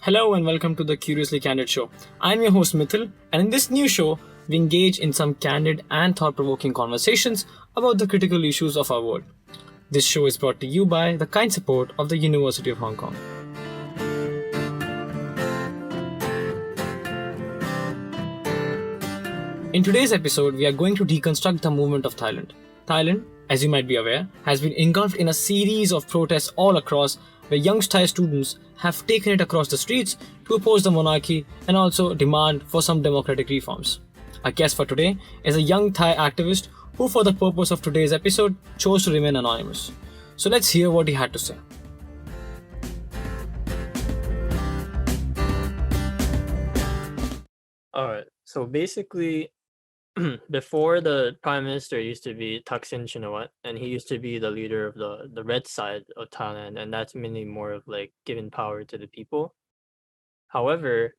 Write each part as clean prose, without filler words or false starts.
Hello and welcome to the Curiously Candid Show. I'm your host Mithil, and in this new show, we engage in some candid and thought provoking conversations about the critical issues of our world. This show is brought to you by the kind support of the University of Hong Kong. In today's episode, we are going to deconstruct the movement of Thailand. Thailand, as you might be aware, has been engulfed in a series of protests all across where young Thai students have taken it across the streets to oppose the monarchy and also demand for some democratic reforms. Our guest for today is a young Thai activist who, for the purpose of today's episode, chose to remain anonymous. So let's hear what he had to say. All right. So basically, before the prime minister used to be Thaksin Shinawatra, and he used to be the leader of the red side of Thailand, and that's mainly more of like giving power to the people. However,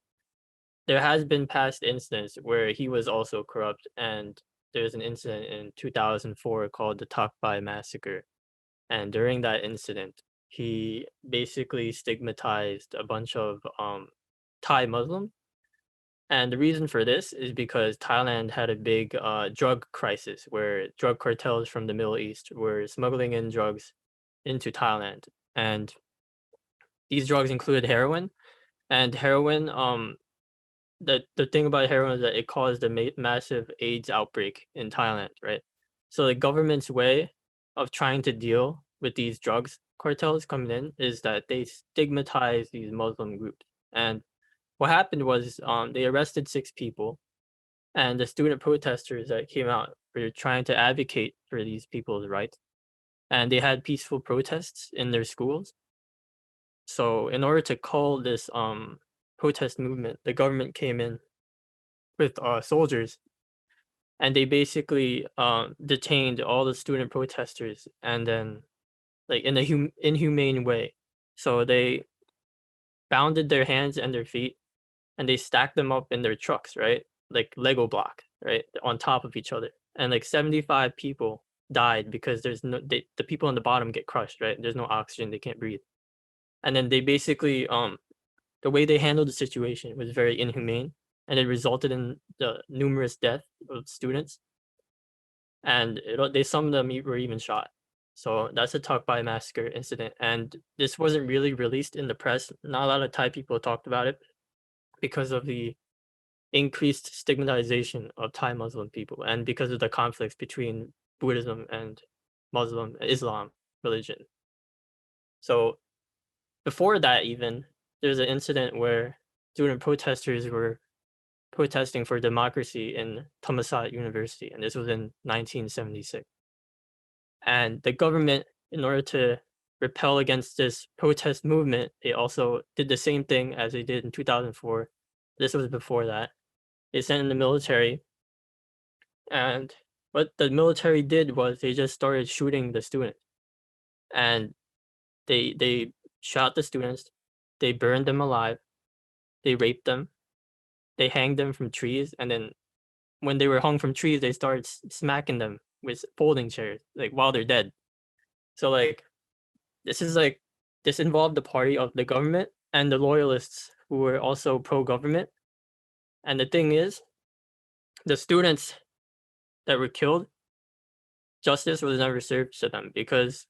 there has been past incidents where he was also corrupt, and there's an incident in 2004 called the Tok Bai massacre. And during that incident, he basically stigmatized a bunch of Thai Muslims. And the reason for this is because Thailand had a big drug crisis where drug cartels from the Middle East were smuggling in drugs into Thailand. And these drugs included heroin. And heroin, the thing about heroin is that it caused a massive AIDS outbreak in Thailand, right? So the government's way of trying to deal with these drugs cartels coming in is that they stigmatize these Muslim groups. And what happened was they arrested 6 people, and the student protesters that came out were trying to advocate for these people's rights, and they had peaceful protests in their schools. So in order to cull this protest movement, the government came in with soldiers, and they basically detained all the student protesters, and then like in a inhumane way. So they bounded their hands and their feet, and they stacked them up in their trucks, right? Like Lego block, right? On top of each other. And like 75 people died because the people on the bottom get crushed, right? There's no oxygen, they can't breathe. And then they basically the way they handled the situation was very inhumane, and it resulted in the numerous deaths of students. And some of them were even shot. So that's a Tok Bai massacre incident, and this wasn't really released in the press. Not a lot of Thai people talked about it because of the increased stigmatization of Thai Muslim people and because of the conflicts between Buddhism and Islam religion. So before that, even there's an incident where student protesters were protesting for democracy in Thammasat University, and this was in 1976. And the government, in order to repel against this protest movement, they also did the same thing as they did in 2004. This was before that. They sent in the military, and what the military did was they just started shooting the students, and they shot the students, they burned them alive, they raped them, they hanged them from trees, and then when they were hung from trees, they started smacking them with folding chairs, like while they're dead. So like this is like this involved the party of the government and the loyalists who were also pro-government. And the thing is, the students that were killed, justice was never served to them because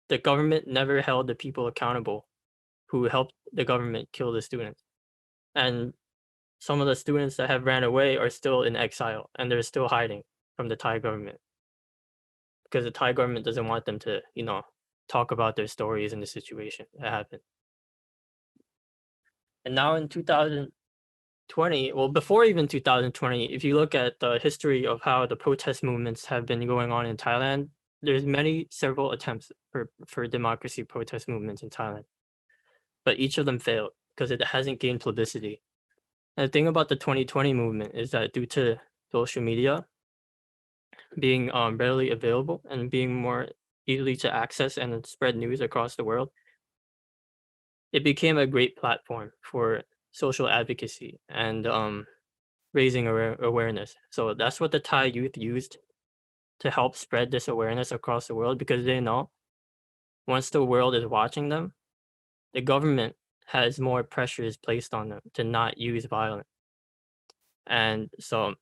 the government never held the people accountable who helped the government kill the students. And some of the students that have ran away are still in exile, and they're still hiding from the Thai government because the Thai government doesn't want them to, talk about their stories and the situation that happened. And now in 2020, well, before even 2020, if you look at the history of how the protest movements have been going on in Thailand, there's several attempts for democracy protest movements in Thailand, but each of them failed because it hasn't gained publicity. And the thing about the 2020 movement is that due to social media being readily available and being more easily to access and spread news across the world, it became a great platform for social advocacy and raising awareness. So that's what the Thai youth used to help spread this awareness across the world, because they know once the world is watching them, the government has more pressures placed on them to not use violence. And so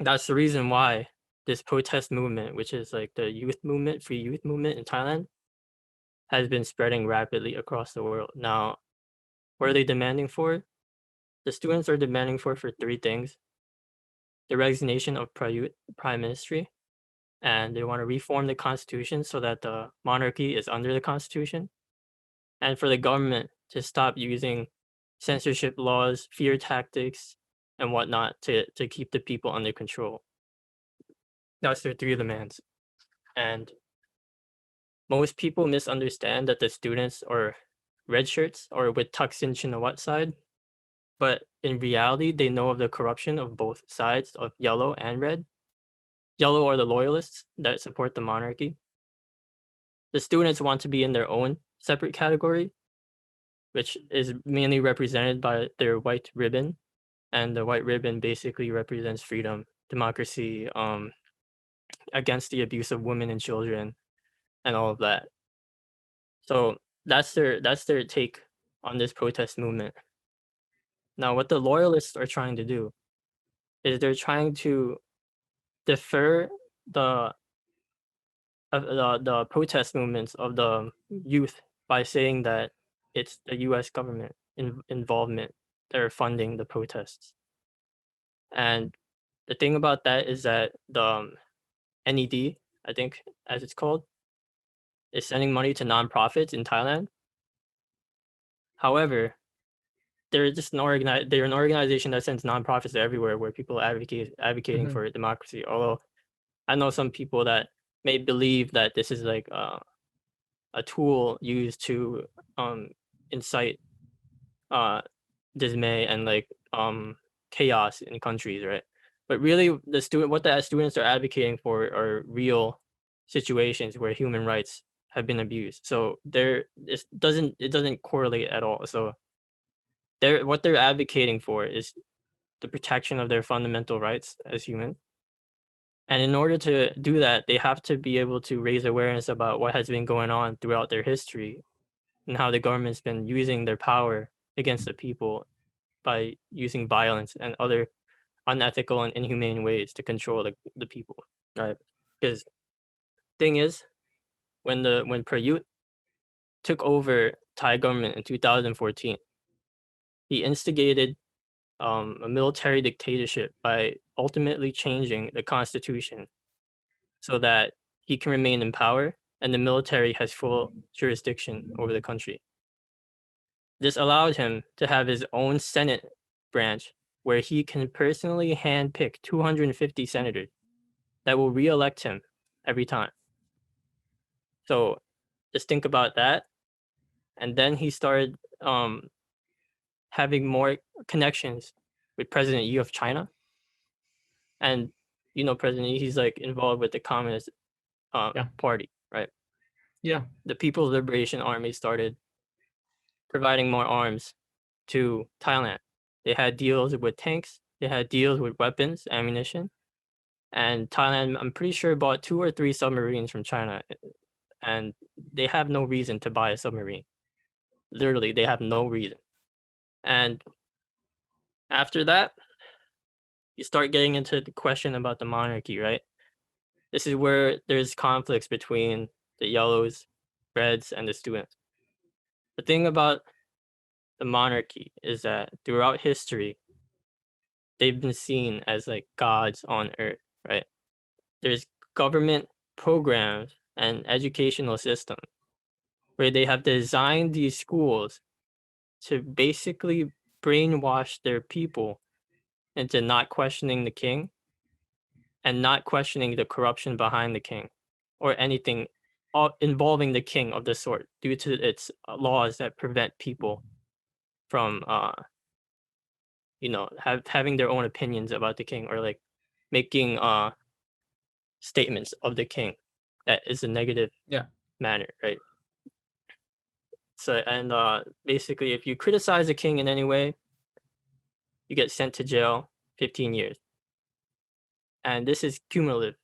that's the reason why this protest movement, which is like the youth movement, free youth movement in Thailand, has been spreading rapidly across the world. Now, what are they demanding for? The students are demanding for three things: the resignation of prime ministry, and they want to reform the constitution so that the monarchy is under the constitution, and for the government to stop using censorship laws, fear tactics, and whatnot to keep the people under control. That's their three demands. And most people misunderstand that the students or red shirts or with Thaksin Shinawatra side, but in reality, they know of the corruption of both sides of yellow and red. Yellow are the loyalists that support the monarchy. The students want to be in their own separate category, which is mainly represented by their white ribbon, and the white ribbon basically represents freedom, democracy, against the abuse of women and children, and all of that. So that's their take on this protest movement. Now, what the loyalists are trying to do is they're trying to defer the the protest movements of the youth by saying that it's the U.S. government involvement that are funding the protests. And the thing about that is that the NED, I think, as it's called, is sending money to nonprofits in Thailand. However, they're an organization that sends nonprofits everywhere where people advocating Mhm. for democracy. Although I know some people that may believe that this is like a tool used to incite uh dismay and like chaos in countries, right? But really, what the students are advocating for are real situations where human rights have been abused. So it doesn't correlate at all. So what they're advocating for is the protection of their fundamental rights as human. And in order to do that, they have to be able to raise awareness about what has been going on throughout their history and how the government's been using their power against the people by using violence and other unethical and inhumane ways to control the people. Right. Because thing is, when Prayut took over Thai government in 2014, he instigated a military dictatorship by ultimately changing the constitution so that he can remain in power and the military has full jurisdiction over the country. This allowed him to have his own Senate branch where he can personally handpick 250 senators that will re-elect him every time. So just think about that. And then he started having more connections with President Yi of China. And President Yi, he's like involved with the Communist Yeah. Party, right? Yeah. The People's Liberation Army started providing more arms to Thailand. They had deals with tanks, they had deals with weapons, ammunition, and Thailand, I'm pretty sure, bought 2 or 3 submarines from China, and they have no reason to buy a submarine. Literally, they have no reason. And after that, you start getting into the question about the monarchy, right? This is where there's conflicts between the yellows, reds, and the students. The thing about the monarchy is that throughout history, they've been seen as like gods on earth, right? There's government programs and educational systems where they have designed these schools to basically brainwash their people into not questioning the king and not questioning the corruption behind the king or anything involving the king of the sort due to its laws that prevent people from having their own opinions about the king or like making statements of the king that is a negative Yeah. manner, right? So and basically if you criticize the king in any way, you get sent to jail 15 years. And this is cumulative.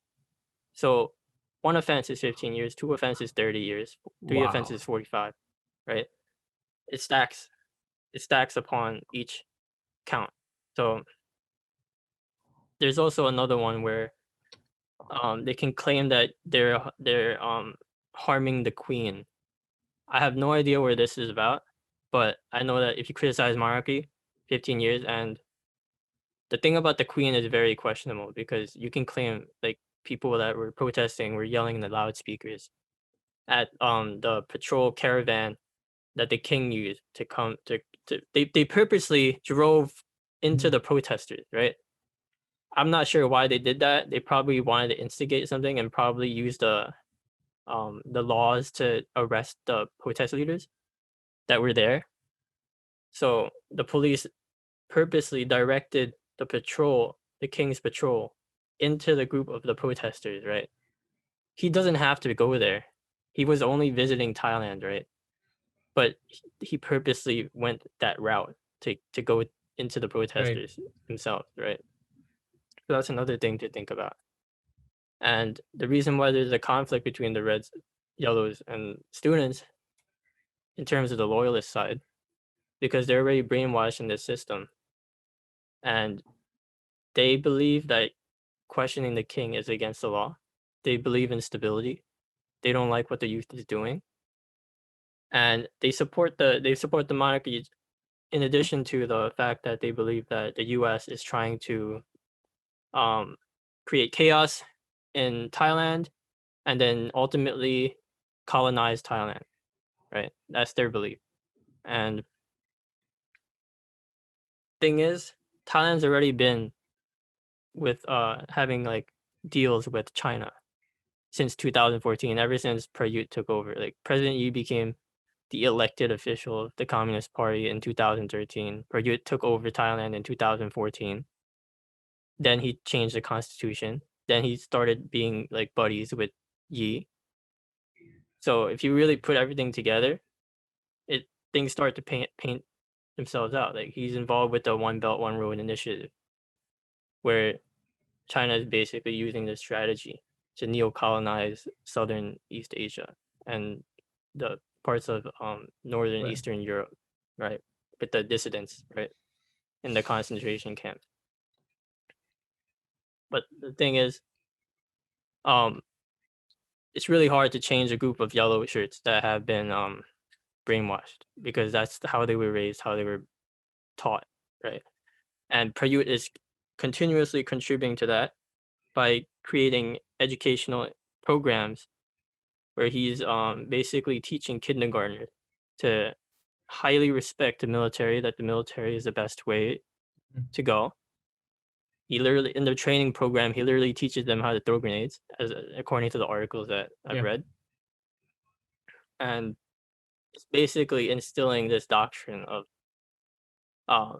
So one offense is 15 years, two offenses 30 years, three Wow. offenses 45, right? It stacks. it stacks upon each count. So there's also another one where they can claim that they're harming the queen. I have no idea where this is about, but I know that if you criticize monarchy, 15 years, and the thing about the queen is very questionable because you can claim like people that were protesting were yelling in the loudspeakers at the patrol caravan that the king used to come to they purposely drove into the protesters, right? I'm not sure why they did that. They probably wanted to instigate something and probably use the laws to arrest the protest leaders that were there. So the police purposely directed the patrol, the king's patrol, into the group of the protesters, right? He doesn't have to go there. He was only visiting Thailand, right? But he purposely went that route to go into the Right. protesters themselves, right? So that's another thing to think about. And the reason why there's a conflict between the Reds, Yellows, and students in terms of the loyalist side, because they're already brainwashed in this system, and they believe that questioning the king is against the law. They believe in stability. They don't like what the youth is doing, and they support the monarchy. In addition to the fact that they believe that the U.S. is trying to um, create chaos in Thailand and then ultimately colonize Thailand, right? That's their belief. And thing is, Thailand's already been with having like deals with China since 2014, ever since Prayut took over. Like President Yi became the elected official of the Communist Party in 2013. Prayut took over Thailand in 2014. Then he changed the constitution. Then he started being like buddies with Yi. So if you really put everything together, it things start to paint themselves out. Like he's involved with the One Belt One Road initiative, where China is basically using this strategy to neo-colonize southern East Asia and the parts of northern Right. Eastern Europe, right? With the dissidents, right, in the concentration camps. But the thing is, um, it's really hard to change a group of yellow shirts that have been brainwashed because that's how they were raised, how they were taught, right? And Prayut is continuously contributing to that by creating educational programs where he's basically teaching kindergartners to highly respect the military, that the military is the best way to go. He literally in the training program, he literally teaches them how to throw grenades, as according to the articles that I've Yeah. read, and it's basically instilling this doctrine of uh,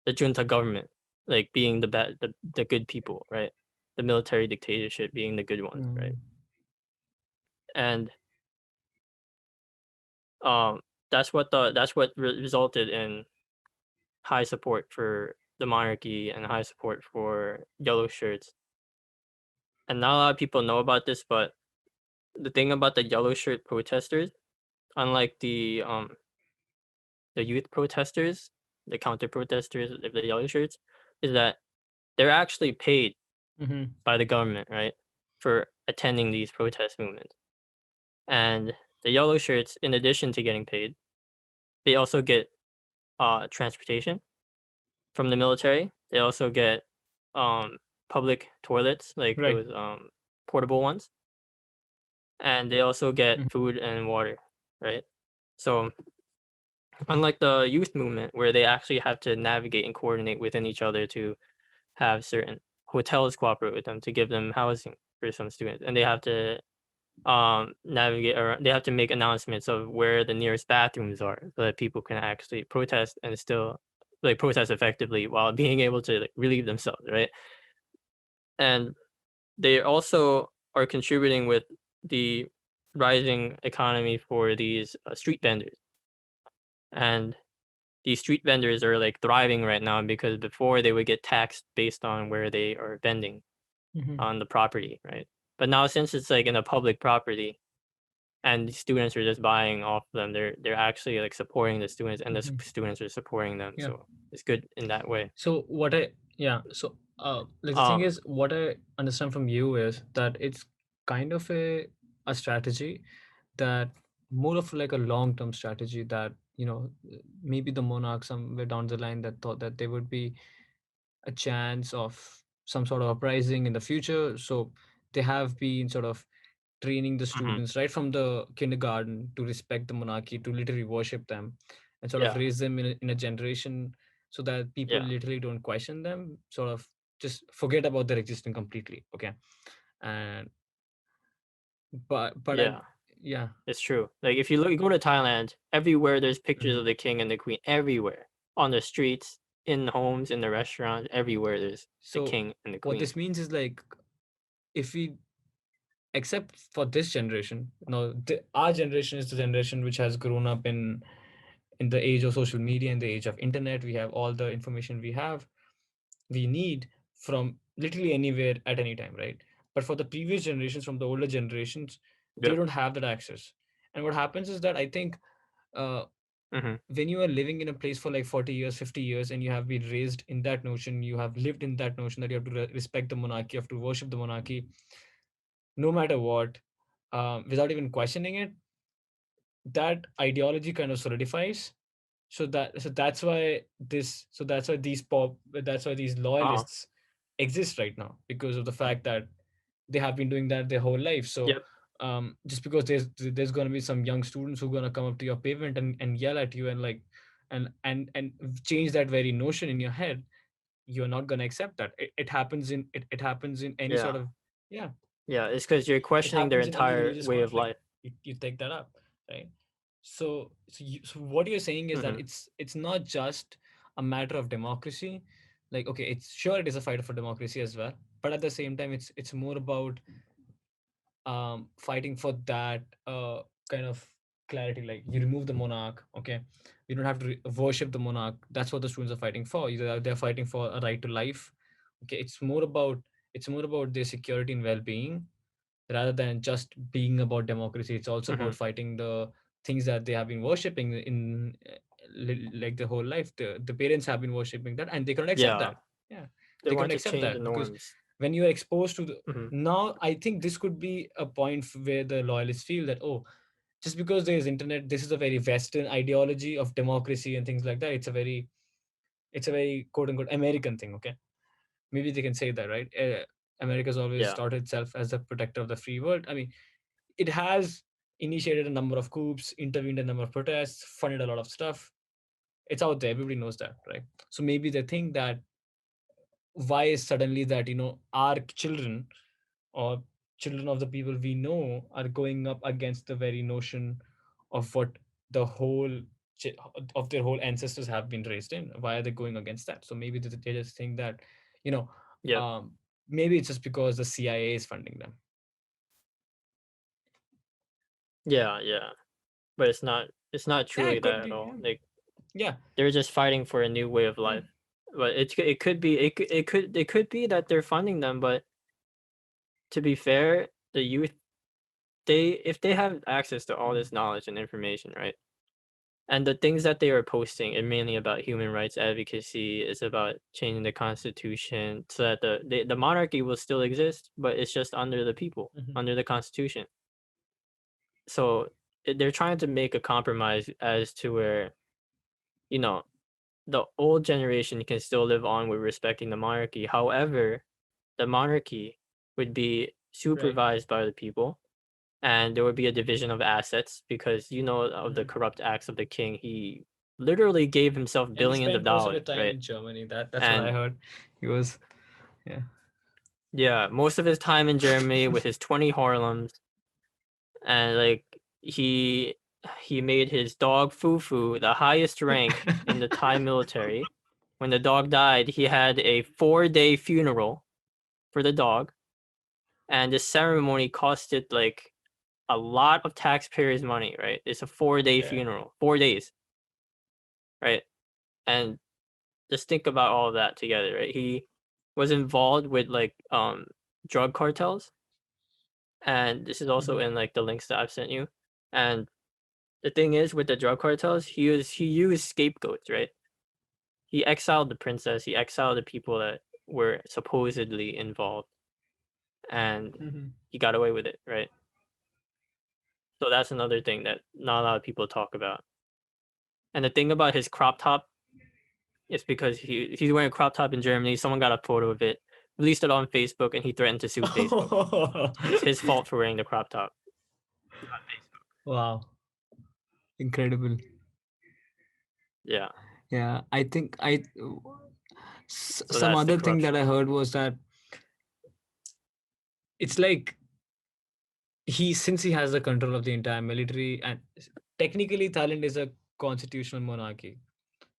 the junta government, like being the good people, right? The military dictatorship being the good ones, right? And um, that's what resulted in high support for the monarchy and high support for yellow shirts. And not a lot of people know about this, but the thing about the yellow shirt protesters, unlike the youth protesters, the counter protesters of the yellow shirts, is that they're actually paid Mm-hmm. by the government, right, for attending these protest movements. And the yellow shirts, in addition to getting paid, they also get transportation from the military. They also get um, public toilets, like Right. those portable ones, and they also get Mhm. food and water, right? So unlike the youth movement, where they actually have to navigate and coordinate within each other to have certain hotels cooperate with them to give them housing for some students, and they have to navigate or they have to make announcements of where the nearest bathrooms are so that people can actually protest and still like protest effectively while being able to like, relieve themselves, right? And they also are contributing with the rising economy for these street vendors, and these street vendors are like thriving right now because before they would get taxed based on where they are vending Mhm. on the property, right? But now since it's like in a public property, and the students are just buying off them. They're actually like supporting the students, and the Mhm. students are supporting them. Yeah. So it's good in that way. So what I yeah, so like the thing Um. is, what I understand from you is that it's kind of a strategy that more of like a long-term strategy that, maybe the monarch somewhere down the line that thought that there would be a chance of some sort of uprising in the future. So they have been sort of training the Mhm. students right from the kindergarten to respect the monarchy, to literally worship them, and sort of Yeah. raise them in a generation so that people Yeah. literally don't question them, sort of just forget about their existence completely. Okay. And but I Yeah. yeah. It's true. Like if you go to Thailand, everywhere there's pictures Mhm. of the king and the queen. Everywhere on the streets, in homes, in the restaurants, everywhere there's the So king and the what queen. this means is like, if we, except for this generation, our generation is the generation which has grown up in the age of social media, in the age of internet. We have all the information we need from literally anywhere at any time, right? But for the previous generations, from the older generations, they Yep. don't have that access. And what happens is that I think, uh, Mhm. when you are living in a place for like 40 years, 50 years, and you have been raised in that notion, you have lived in that notion that you have to respect the monarchy, you have to worship the monarchy no matter what, without even questioning it, that ideology kind of solidifies. That's why these Uh-huh. loyalists exist right now, because of the fact that they have been doing that their whole life. So Yep. just because there's going to be some young students who are going to come up to your pavement and yell at you and like and change that very notion in your head, you're not going to accept that. It happens in any sort Yeah. of, yeah, Yeah. It's because you're it questioning their happens in any entire religious way of conflict. life. You take that up, right? So what you're saying is that Mhm. it's not just a matter of democracy. Like, okay, it's sure it is a fight for democracy as well, but at the same time, it's more about fighting for that kind of clarity. Like, you remove the monarch, okay, you don't have to worship the monarch. That's what the students are fighting for. Either they're fighting for a right to life. Okay, it's more about their security and well-being, rather than just being about democracy. It's also about Mhm. fighting the things that they have been worshipping in like the whole life. The parents have been worshipping that, and they cannot accept Yeah. that. Yeah, They they want cannot to accept change the that, because norms. when you are exposed to the, Mhm. now I think this could be a point where the loyalists feel that, oh, just because there is internet, this is a very Western ideology of democracy and things like that. It's a very quote unquote American thing. Okay, maybe they can say that, right? America's always Yeah. started itself as a protector of the free world. I mean, it has initiated a number of coups, intervened in a number of protests, funded a lot of stuff. It's out there. Everybody knows that, right? So maybe they think that, why is suddenly that, our children, or children of the people we know, are going up against the very notion of what the whole chi- of their whole ancestors have been raised in. Why are they going against that? So maybe they just think that, you know Yep. um, maybe it's just because the CIA is funding them. Yeah. Yeah. But it's not. It's not Yeah, truly it could that at be. all. Yeah, Like yeah, they're just fighting for a new way of yeah. life. But it could be it could be that they're funding them, but to be fair, the youth, they if they have access to all Mhm. this knowledge and information, right? And the things that they are posting are mainly about human rights advocacy, it's about changing the constitution so that the monarchy will still exist, but it's just under the people, Mhm. under the constitution. So they're trying to make a compromise as to where, you know, the old generation can still live on with respecting the monarchy. However, the monarchy would be Right. supervised by the people, and there would be a division of assets because of the Mhm. corrupt acts of the king. He literally gave himself And he billions of spent most of dollars, the time right? in Germany. That's what I And heard. He was, yeah. yeah, most of his time in Germany with his 20 Harlems, and like he he made his dog Fufu the highest rank in the Thai military. When the dog died, he had a 4-day funeral for the dog, and the ceremony costed like a lot of taxpayers' money, right? It's a 4-day Yeah. funeral, 4 days, right? And just think about all of that together, right? He was involved with like drug cartels, and this is also Mhm. in like the links that I've sent you. And the thing is, with the drug cartels, he used scapegoats, right? He exiled the princess. He exiled the people that were supposedly involved, and Mm-hmm. he got away with it, right? So that's another thing that not a lot of people talk about. And the thing about his crop top is because he's wearing a crop top in Germany. Someone got a photo of it, released it on Facebook, and he threatened to sue Facebook. It's his fault for wearing the crop top, not Facebook. Wow, incredible. Yeah. Yeah, I think So some that's the other thing that corruption. I heard was that it's like since he has the control of the entire military, and technically Thailand is a constitutional monarchy.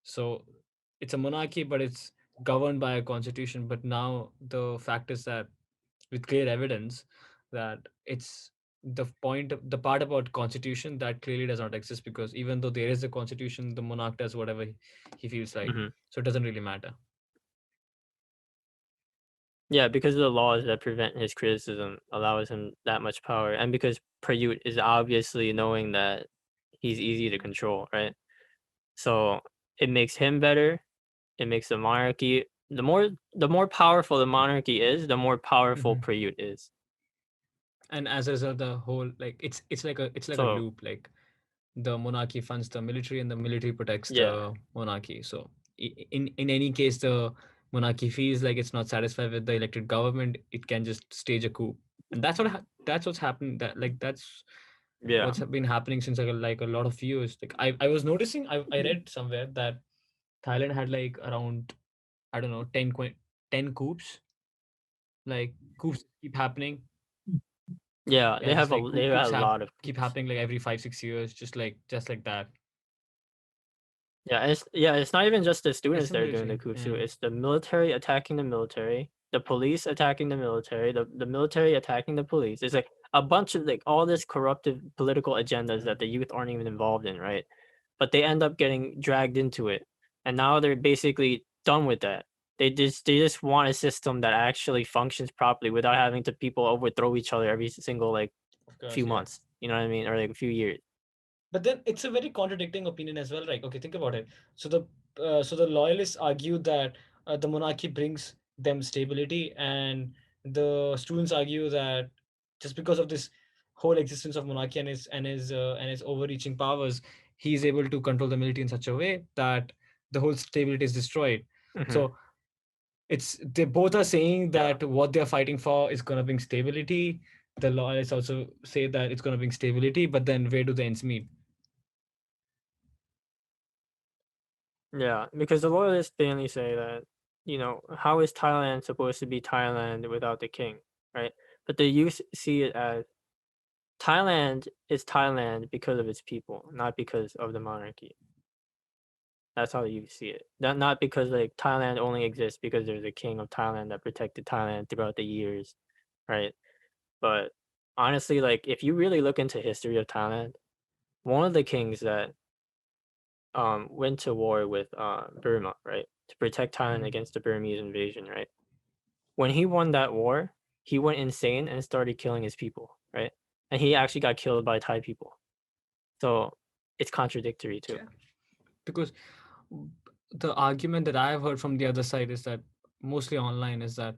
So it's a monarchy, but it's governed by a constitution. But now the fact is that, with clear evidence, that it's the part about constitution that clearly does not exist, because even though there is a constitution, the monarch does whatever he feels like. Hmm. So it doesn't really matter. Yeah, because of the laws that prevent his criticism allows him that much power, and because Prayut is obviously knowing that he's easy to control, right? So it makes him better. It makes the monarchy the more powerful the monarchy is, the more powerful Hmm. Prayut is. And as a result, the whole, like, it's like a So loop. Like, the monarchy funds the military, and the military protects yeah, the monarchy. So in any case, the monarchy feels like it's not satisfied with the elected government, it can just stage a coup. And that's what's happened. That's yeah, what's been happening since like a lot of years. Like, I was noticing, I read somewhere that Thailand had like around, I don't know, 10 coups. Like, coups keep happening. yeah. Yeah, just like They have coups a lot of keep coups. happening like every 5 6 years, just like that. Yeah, it's not even just the It's students the that are doing military. the coups too. Yeah. It's the military attacking the military, the police attacking the military, the military attacking the police. It's like a bunch of like all this corruptive political agendas that the youth aren't even involved in, right? But they end up getting dragged into it. And now they're basically done with that. They just want a system that actually functions properly without having to people overthrow each other every single like Of course, few yeah. months. You know what I mean? Or like a few years. But then it's a very contradicting opinion as well, right? Okay, think about it. So the loyalists argue that the monarchy brings them stability, and the students argue that just because of this whole existence of monarchy and his overreaching powers, he is able to control the military in such a way that the whole stability is destroyed. Hmm. So they both are saying Yeah. that what they're fighting for is going to bring stability. The loyalists also say that it's going to bring stability, but then where do the ends meet? Yeah, because the loyalists mainly say that, how is Thailand supposed to be Thailand without the king, right? But the youth see it as Thailand is Thailand because of its people, not because of the monarchy. That's how you see it. Not because like Thailand only exists because there's a king of Thailand that protected Thailand throughout the years, right? But honestly, like if you really look into history of Thailand, one of the kings that went to war with Burma, right, to protect Thailand Mhm. against the Burmese invasion, right? When he won that war, he went insane and started killing his people, right? And he actually got killed by Thai people. So it's contradictory too. Yeah, because the argument that I've heard from the other side is that, mostly online, is that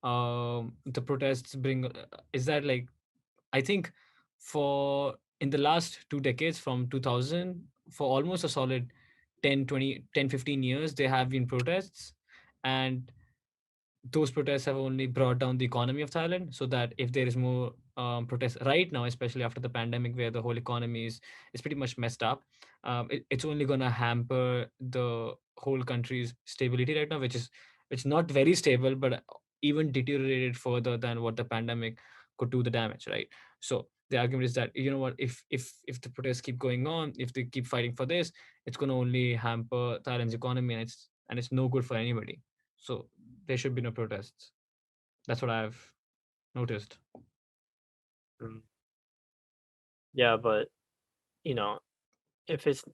the protests bring is that, like, I think for in the last 2 decades, from 2000, for almost a solid 10, 20, 10, 15 years, there have been protests, and those protests have only brought down the economy of Thailand. So that if there is more protests right now, especially after the pandemic, where the whole economy is pretty much messed up, it's only gonna hamper the whole country's stability right now, which not very stable, but even deteriorated further than what the pandemic could do the damage, right? So the argument is that, you know what, if the protests keep going on, if they keep fighting for this, it's gonna only hamper Thailand's economy, and it's no good for anybody. So there should be no protests. That's what I've noticed. Mm. Yeah, but you know, if it's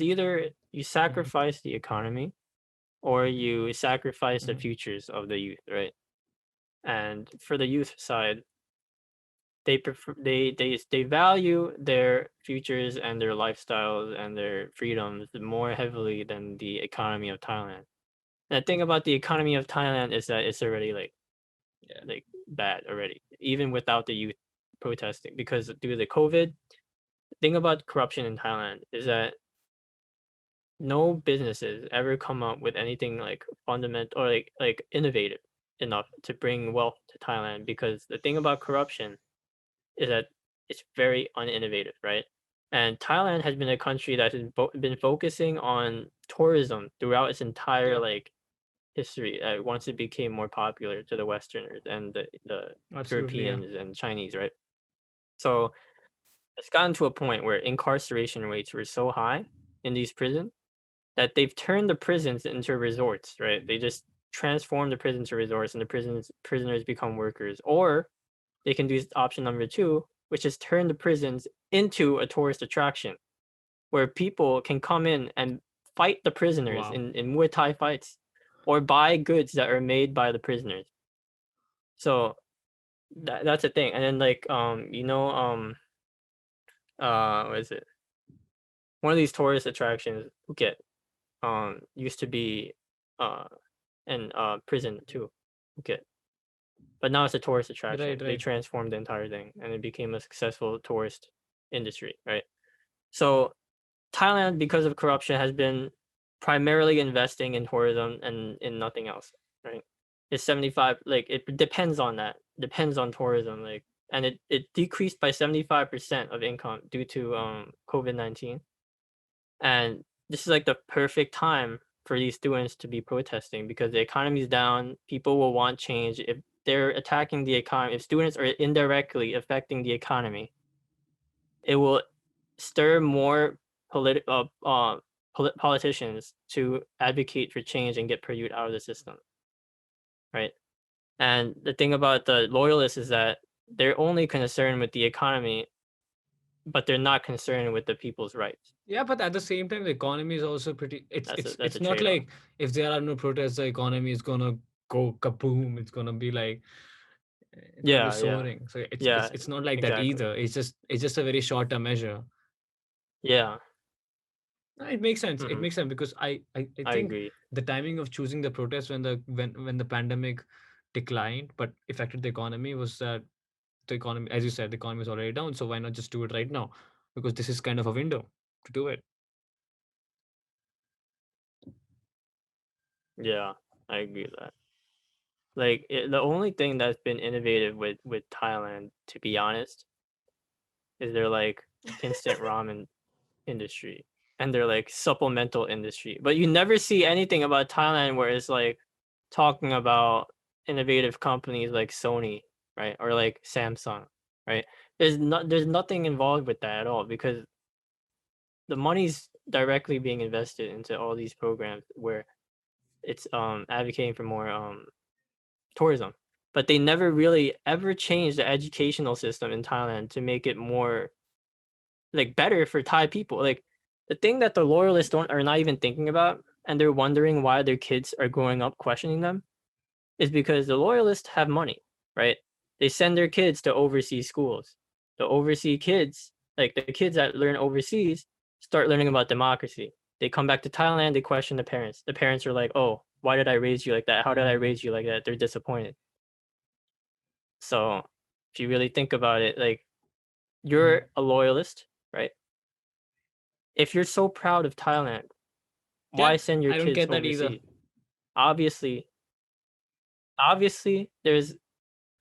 either you Mhm, sacrifice the economy or you sacrifice the mhm, futures of the youth, right? And for the youth side, they prefer they value their futures and their lifestyles and their freedoms more heavily than the economy of Thailand. And the thing about the economy of Thailand is that it's already Yeah. like bad already, even without the youth protesting, because due to the COVID. The thing about corruption in Thailand is that no businesses ever come up with anything like fundamental or like innovative enough to bring wealth to Thailand, because the thing about corruption is that it's very uninnovative, right? And Thailand has been a country that has been focusing on tourism throughout its entire Yeah. like history. Once it became more popular to the Westerners and the Absolutely. Yeah. Europeans and Chinese, right? So it's gotten to a point where incarceration rates were so high in these prisons that they've turned the prisons into resorts, right? They just transform the prison to resorts, and the prisoners become workers. Or they can do option number two, which is turn the prisons into a tourist attraction where people can come in and fight the prisoners Wow. in Muay Thai fights, or buy goods that are made by the prisoners. So that's the thing. And then like what is it? One of these tourist attractions, Phuket, used to be uh in prison too, Phuket. But now it's a tourist attraction. Right. They Right. transformed the entire thing and it became a successful tourist industry, right? So Thailand, because of corruption, has been primarily investing in tourism and in nothing else, right? It's 75, like it depends on that. Depends on tourism, like, and it decreased by 75% of income due to COVID-19. And this is like the perfect time for these students to be protesting, because the economy's down. People will want change. If they're attacking the economy, if students are indirectly affecting the economy, it will stir more politicians to advocate for change and get Purdue out of the system, right? And the thing about the loyalists is that they're only concerned with the economy, but they're not concerned with the people's rights. Yeah, but at the same time, the economy is also pretty. It's it's That's it's a not trade off. like if there are no protests, the economy is gonna go kaboom. It's gonna be like it's gonna be Yeah, yeah, soaring. So it's it's yeah, it's not like that exactly. either. It's just a very short term measure. Yeah. It makes sense. It Hmm. makes sense because I I think agree. the timing of choosing the protest when the pandemic declined but affected the economy was that the economy, as you said, the economy is already down. So why not just do it right now? Because this is kind of a window to do it. Yeah, I agree with that. Like the only thing that's been innovative with Thailand, to be honest, is their like instant ramen industry and their like supplemental industry. But you never see anything about Thailand where it's like talking about innovative companies like Sony, right? Or like Samsung, right? There's nothing involved with that at all, because the money's directly being invested into all these programs where it's advocating for more tourism. But they never really ever changed the educational system in Thailand to make it more like better for Thai people. Like the thing that the loyalists don't are not even thinking about, and they're wondering why their kids are growing up questioning them, is because the loyalists have money, right? They send their kids to overseas schools. The overseas kids, like the kids that learn overseas, start learning about democracy. They come back to Thailand, they question the parents. The parents are like, "Oh, why did I raise you like that? How did I Hmm. raise you like that?" They're disappointed. So, if you really think about it, like Hmm. you're a loyalist, right? If you're so proud of Thailand, Yeah, why send your I don't kids get that either. overseas? Obviously, obviously, there's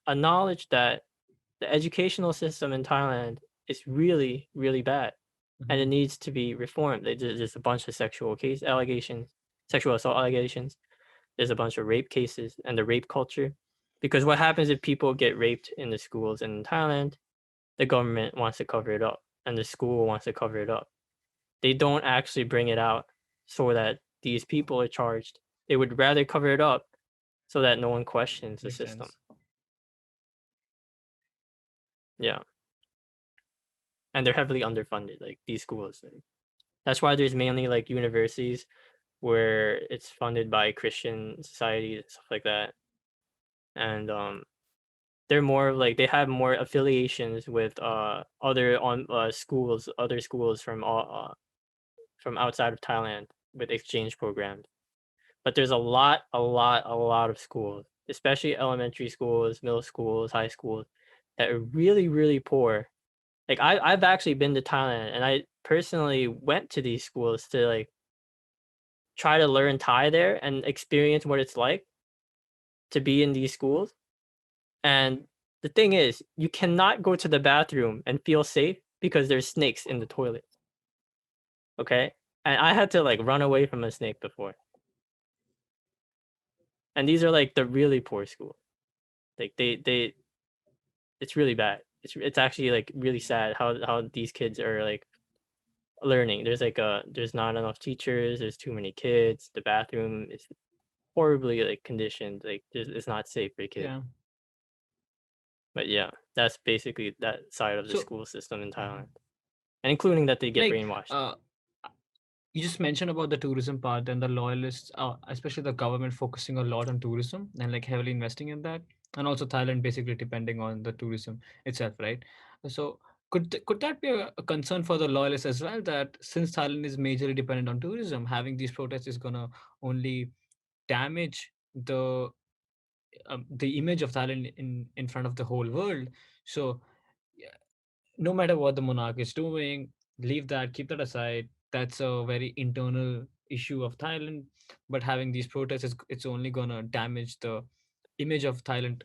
a knowledge that the educational system in Thailand is really, really bad, and it Hmm. needs to be reformed. There's a bunch of sexual case allegations, sexual assault allegations. There's a bunch of rape cases and the rape culture. Because what happens if people get raped in the schools in Thailand? The government wants to cover it up, and the school wants to cover it up. They don't actually bring it out so that these people are charged. They would rather cover it up so that no one questions the Makes system. sense. Yeah. And they're heavily underfunded, like these schools. Like, that's why there's mainly like universities where it's funded by Christian societies and stuff like that. And they're more of like they have more affiliations with other on schools, other schools from outside of Thailand with exchange programs. But there's a lot of schools, especially elementary schools, middle schools, high schools, that are really, really poor. Like I've actually been to Thailand, and I personally went to these schools to like try to learn Thai there and experience what it's like to be in these schools. And the thing is, you cannot go to the bathroom and feel safe because there's snakes in the toilet. Okay, and I had to like run away from a snake before. And these are like the really poor schools. Like they it's really bad. It's actually like really sad how these kids are like learning. There's like there's not enough teachers. There's too many kids. The bathroom is horribly like conditioned. Like it's not safe for kids. Yeah. But yeah, that's basically that side of the So, school system in Thailand, and including that they get like, brainwashed. you just mentioned about the tourism part and the loyalists, especially the government focusing a lot on tourism and like heavily investing in that, and also Thailand basically depending on the tourism itself, right? So could that be a concern for the loyalists as well, that since Thailand is majorly dependent on tourism, having these protests is gonna only damage the image of Thailand in front of the whole world? So yeah, no matter what the monarch is doing, leave that, keep that aside. That's a very internal issue of Thailand. But having these protests, it's only gonna damage the image of Thailand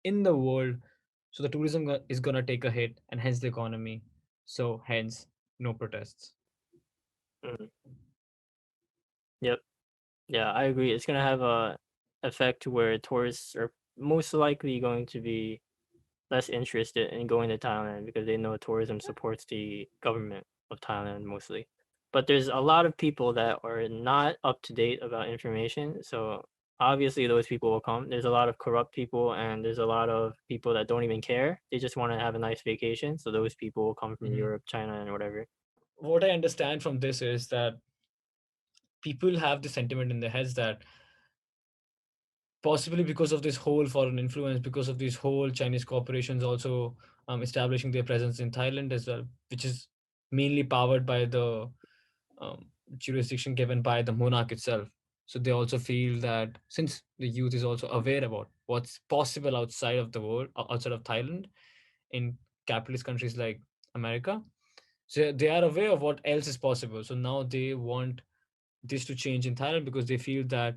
in the world. So the tourism is gonna take a hit, and hence the economy. So hence, no protests. Mhm. Yep. Yeah, I agree. It's gonna have a effect where tourists are most likely going to be less interested in going to Thailand because they know tourism supports the government of Thailand mostly. But there's a lot of people that are not up to date about information. So obviously those people will come. There's a lot of corrupt people and there's a lot of people that don't even care. They just want to have a nice vacation. So those people will come from Mhm. Europe, China, and whatever. What I understand from this is that people have the sentiment in their heads that possibly because of this whole foreign influence, because of these whole Chinese corporations also establishing their presence in Thailand as well, which is mainly powered by the um, jurisdiction given by the monarch itself. So they also feel that since the youth is also aware about what's possible outside of the world, outside of Thailand, in capitalist countries like America, so they are aware of what else is possible. So now they want this to change in Thailand because they feel that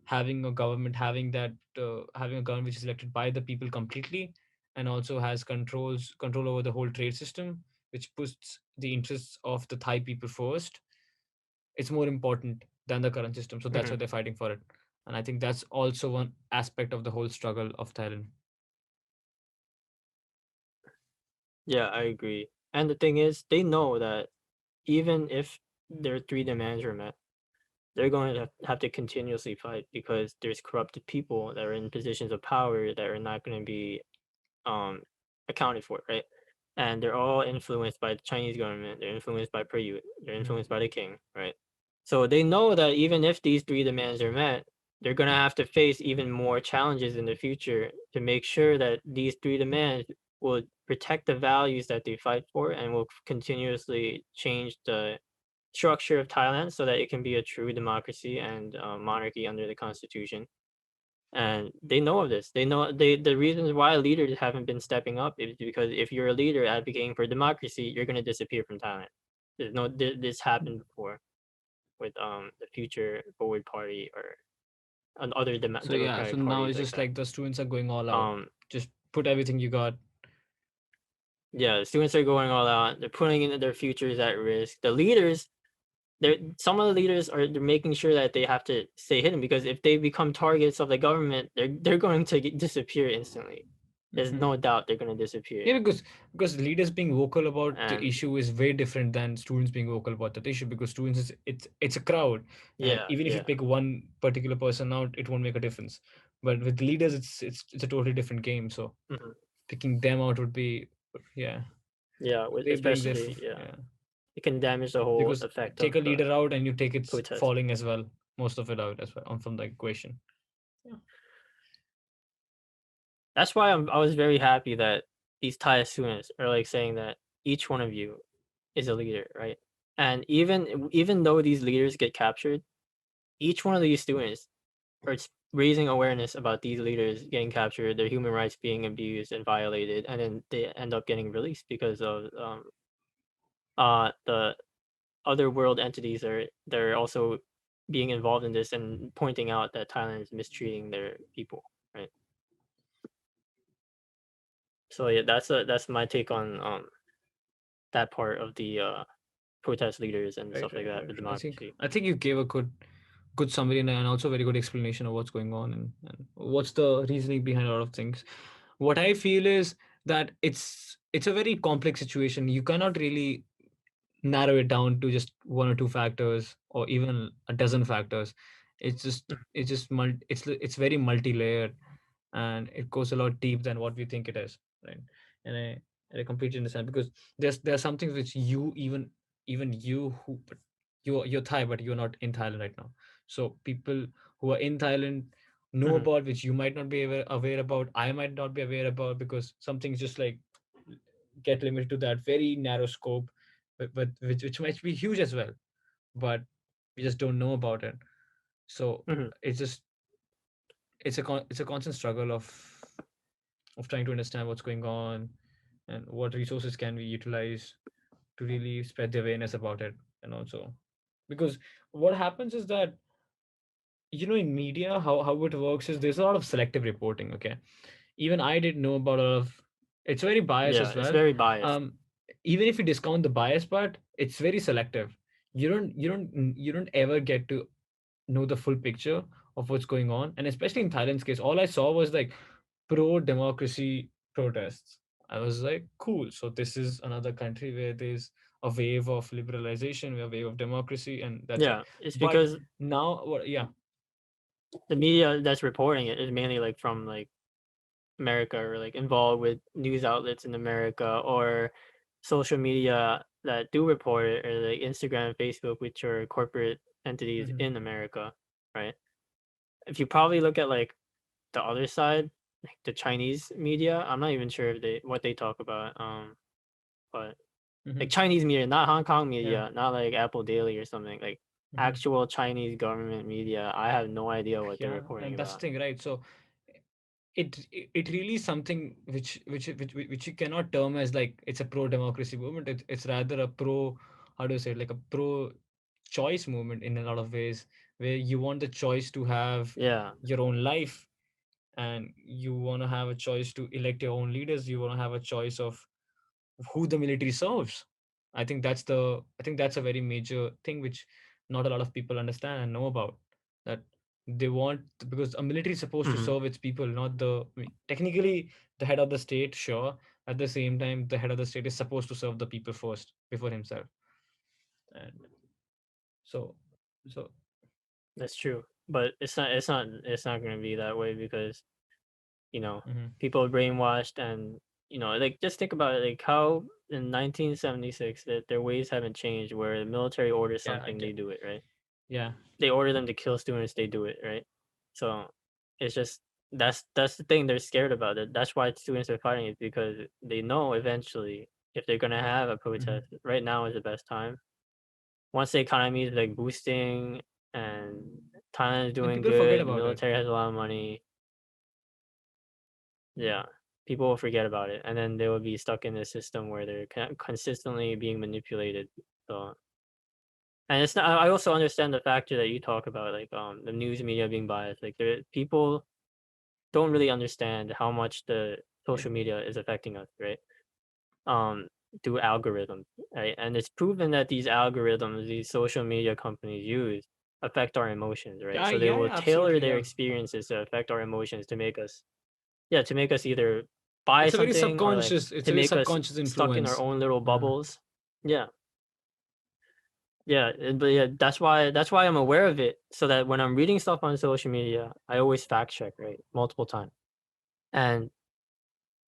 having a government, having a government which is elected by the people completely, and also has control over the whole trade system, which puts the interests of the Thai people first, it's more important than the current system. So that's why Hmm. they're fighting for it. And I think that's also one aspect of the whole struggle of Thailand. Yeah, I agree. And the thing is, they know that even if their three demands are met, they're going to have to continuously fight because there's corrupted people that are in positions of power that are not going to be um accounted for, right? And they're all influenced by the Chinese government. They're influenced by Prayut. They're Mhm. influenced by the king, right? So they know that even if these three demands are met, they're gonna have to face even more challenges in the future to make sure that these three demands will protect the values that they fight for and will continuously change the structure of Thailand so that it can be a true democracy and monarchy under the constitution. And they know of this. They know the reasons why leaders haven't been stepping up is because if you're a leader advocating for democracy, you're going to disappear from Thailand. There's no this happened before with the Future Forward Party or other So yeah, so democratic now parties it's like just that. like the students are going all out. Um, Just put everything you got. yeah, the students are going all out. They're putting in their futures at risk. The leaders, they're some of the leaders are they're making sure that they have to stay hidden because if they become targets of the government, they're going to disappear instantly. There's Mhm. no doubt they're going to disappear. Yeah, because leaders being vocal about the And issue is way different than students being vocal about that issue. Because students is it's a crowd, and yeah, even if you yeah. pick one particular person out, it won't make a difference. But with leaders, it's a totally different game. So Mhm. picking them out would be, yeah, Yeah, with they bring their especially yeah, yeah. it can damage the whole Because effect take of a the leader out and you take its protest. falling as well, most of it out as well from the equation. Yeah. That's why I was very happy that these Thai students are like saying that each one of you is a leader, right? And even though these leaders get captured, each one of these students are raising awareness about these leaders getting captured, their human rights being abused and violated, and then they end up getting released because of the other world entities are they're also being involved in this and pointing out that Thailand is mistreating their people, right? So yeah, that's my take on that part of the protest leaders and Right, stuff like right, that right. with I think democracy. I think you gave a good summary and also very good explanation of what's going on and what's the reasoning behind a lot of things. What I feel is that it's a very complex situation. You cannot really narrow it down to just one or two factors or even a dozen factors. It's very multi-layered, and it goes a lot deep than what we think it is, right? And I completely understand, because there are some things which even you who but you're Thai, but you're not in Thailand right now. So people who are in Thailand know Mhm, about, which you might not be aware about, I might not be aware about, because some things just like get limited to that very narrow scope, but which might be huge as well, but we just don't know about it. So mhm. it's just it's a constant struggle of trying to understand what's going on and what resources can we utilize to really spread the awareness about it. And also, because what happens is that, in media, how it works is there's a lot of selective reporting. Okay, even I didn't know about a lot of, it's very biased Yeah, as it's well. very biased. um Even if you discount the bias part, it's very selective. You don't ever get to know the full picture of what's going on. And especially in Thailand's case, all I saw was like pro democracy protests. I was like, cool, so this is another country where there's a wave of liberalization, a wave of democracy, and that's it. Yeah, it's But because now what? Yeah. the media that's reporting it is mainly like from like America or like involved with news outlets in America or social media that do report it or like Instagram and Facebook, which are corporate entities Hmm. in America, right? If you probably look at like the other side, like the Chinese media, I'm not even sure if they what they talk about. But like Hmm. Chinese media, not Hong Kong Yeah. media, not like Apple Daily or something, like Hmm. actual Chinese government media. I have no idea what they're Yeah, reporting and that's the about. thing, right? So it really is something which you cannot term as like it's a pro democracy movement. It's rather a pro, how do you say it, like a pro choice movement in a lot of ways, where you want the choice to have Yeah. your own life, and you want to have a choice to elect your own leaders. You want to have a choice of who the military serves. I think that's a very major thing which not a lot of people understand and know about. That they want, because a military is supposed to Hmm. serve its people, not technically the head of the state, sure. At the same time, the head of the state is supposed to serve the people first before himself. And so so That's true. But it's not gonna be that way because, you know, mhm. people are brainwashed and like just think about it, like how in 1976 that their ways haven't changed where the military orders Yeah, I something, they get. do it, right? Yeah. They order them to kill students, they do it, right? So it's just that's the thing they're scared about it. That's why students are fighting it because they know eventually if they're gonna have a Hmm. protest, right now is the best time. Once the economy is like boosting and Thailand is Then doing people forget good, the about it. military has a lot of money, yeah, people will forget about it, and then they will be stuck in a system where they're consistently being manipulated. So, and it's not. I also understand the factor that you talk about, like the news media being biased. Like people don't really understand how much the Yeah. social media is affecting us, right? Um, through algorithms, right? And it's proven that these algorithms, these social media companies use affect our emotions, right? Yeah, So they yeah, will yeah, tailor absolutely, their yeah. experiences to affect our emotions to make us, yeah, to make us either buy something or like It's to a very make us subconscious stuck in our influence. own little uh, bubbles. Yeah. Yeah, but yeah, that's why I'm aware of it so that when I'm reading stuff on social media, I always fact check, right? Multiple times. And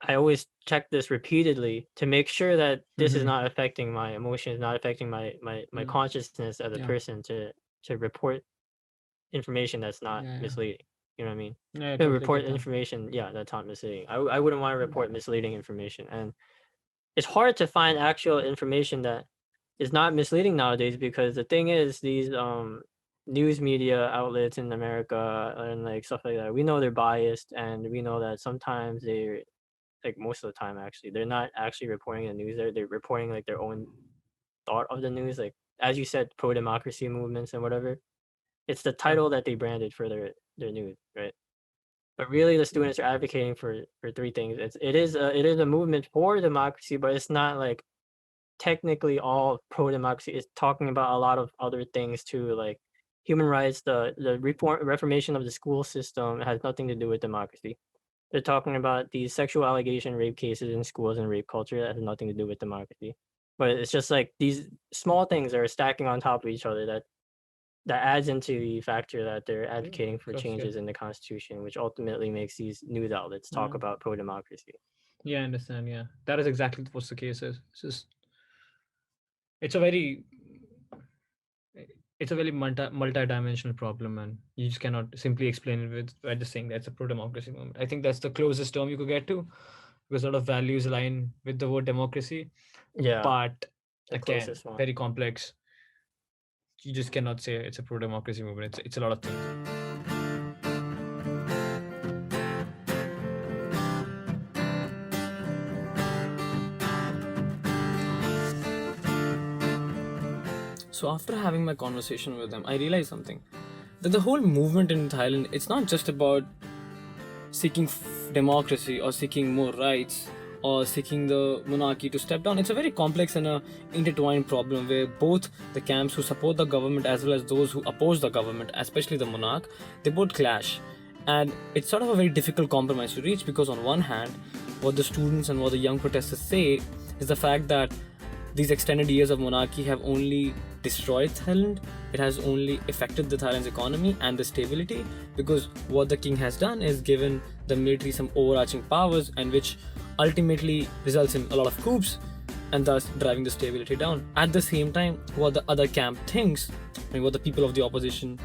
I always check this repeatedly to make sure that this is mhm. not affecting my emotions, not affecting my Mm, consciousness as a yeah, person to report information that's not yeah, yeah. misleading. You know what I mean? Yeah, I To totally report get that. information, that's not misleading. I wouldn't want to report misleading information, and it's hard to find actual information that is not misleading nowadays, because the thing is, these news media outlets in America and like stuff like that, we know they're biased, and we know that sometimes they're, like, most of the time actually, they're not actually reporting the news, they're reporting like their own thought of the news, like as you said, pro democracy movements and whatever. It's the title that they branded for their news, right? But really, the students are advocating for three things. It is a movement for democracy, but it's not like technically all pro democracy. It's talking about a lot of other things too, like human rights. The reformation of the school system has nothing to do with democracy. They're talking about these sexual allegation rape cases in schools and rape culture that has nothing to do with democracy. But it's just like these small things are stacking on top of each other that adds into the factor that they're advocating for course, yeah. changes in the constitution, which ultimately makes these news outlets talk Yeah. about pro democracy. Yeah, I understand. Yeah, that is exactly what the case is. It's a very it's a very multi-dimensional problem, and you just cannot simply explain it with by just saying that's a pro-democracy movement. I think that's the closest term you could get to, because a lot of values align with the word democracy, Yeah, but the again, closest one. very complex. You just cannot say it's a pro-democracy movement. It's a lot of things. So after having my conversation with them, I realized something. That the whole movement in Thailand, it's not just about seeking democracy or seeking more rights or seeking the monarchy to step down. It's a very complex and intertwined problem where both the camps who support the government as well as those who oppose the government, especially the monarch, they both clash. And it's sort of a very difficult compromise to reach, because on one hand, what the students and what the young protesters say is the fact that these extended years of monarchy have only destroyed Thailand. It has only affected the Thailand's economy and the stability, because what the king has done is given the military some overarching powers, and which ultimately results in a lot of coups and thus driving the stability down. At the same time, what the other camp thinks, and what the people of the opposition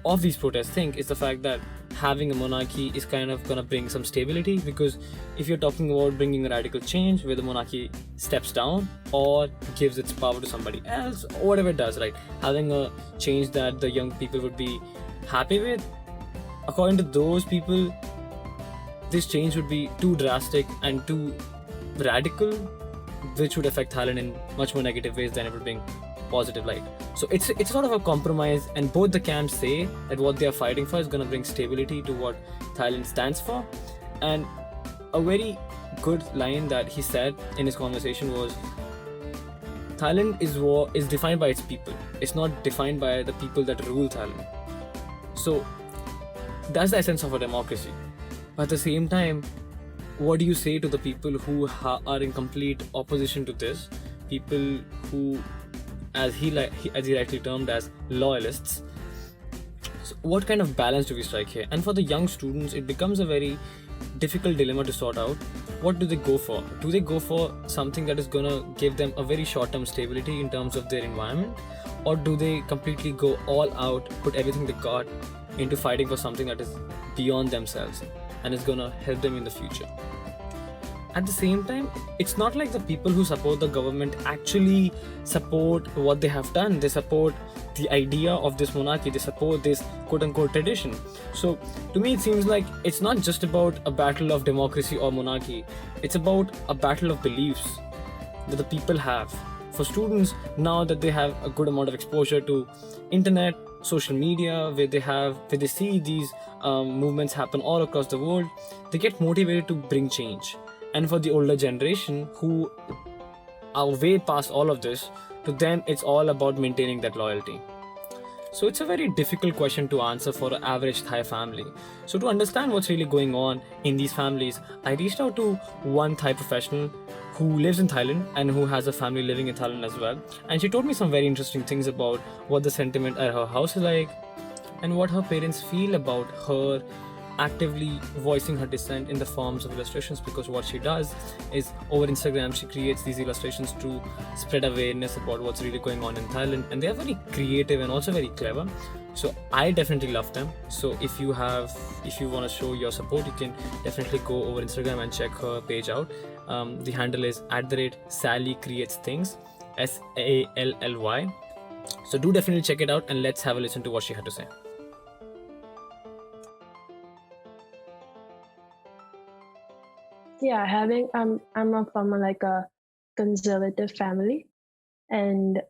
of these protests think, is the fact that having a monarchy is kind of gonna bring some stability, because if you're talking about bringing a radical change where the monarchy steps down or gives its power to somebody else, or whatever it does, right, having a change that the young people would be happy with, according to those people, this change would be too drastic and too radical, which would affect Thailand in much more negative ways than it would bring positive light. So it's sort of a compromise, and both the camps say that what they are fighting for is going to bring stability to what Thailand stands for. And a very good line that he said in his conversation was, Thailand is defined by its people. It's not defined by the people that rule Thailand. So that's the essence of a democracy. But at the same time, what do you say to the people who are in complete opposition to this? People who, as he rightly termed as loyalists. So what kind of balance do we strike here? And for the young students, it becomes a very difficult dilemma to sort out. What do they go for? Do they go for something that is gonna give them a very short-term stability in terms of their environment, or do they completely go all out, put everything they got into fighting for something that is beyond themselves and is gonna help them in the future? At the same time, it's not like the people who support the government actually support what they have done. They support the idea of this monarchy, they support this quote-unquote tradition. So to me, it seems like it's not just about a battle of democracy or monarchy, it's about a battle of beliefs that the people have. For students, now that they have a good amount of exposure to internet, social media, where they see these movements happen all across the world, they get motivated to bring change. And for the older generation who are way past all of this, to them it's all about maintaining that loyalty. So it's a very difficult question to answer for an average Thai family. So to understand what's really going on in these families, I reached out to one Thai professional who lives in Thailand and who has a family living in Thailand as well. And she told me some very interesting things about what the sentiment at her house is like, and what her parents feel about her actively voicing her dissent in the forms of illustrations, because what she does is over Instagram she creates these illustrations to spread awareness about what's really going on in Thailand, and they are very creative and also very clever. So I definitely love them. So if you want to show your support, you can definitely go over Instagram and check her page out. The handle is @Sally Creates Things, SALLY. So do definitely check it out, and let's have a listen to what she had to say. Yeah, I'm from like a conservative family, and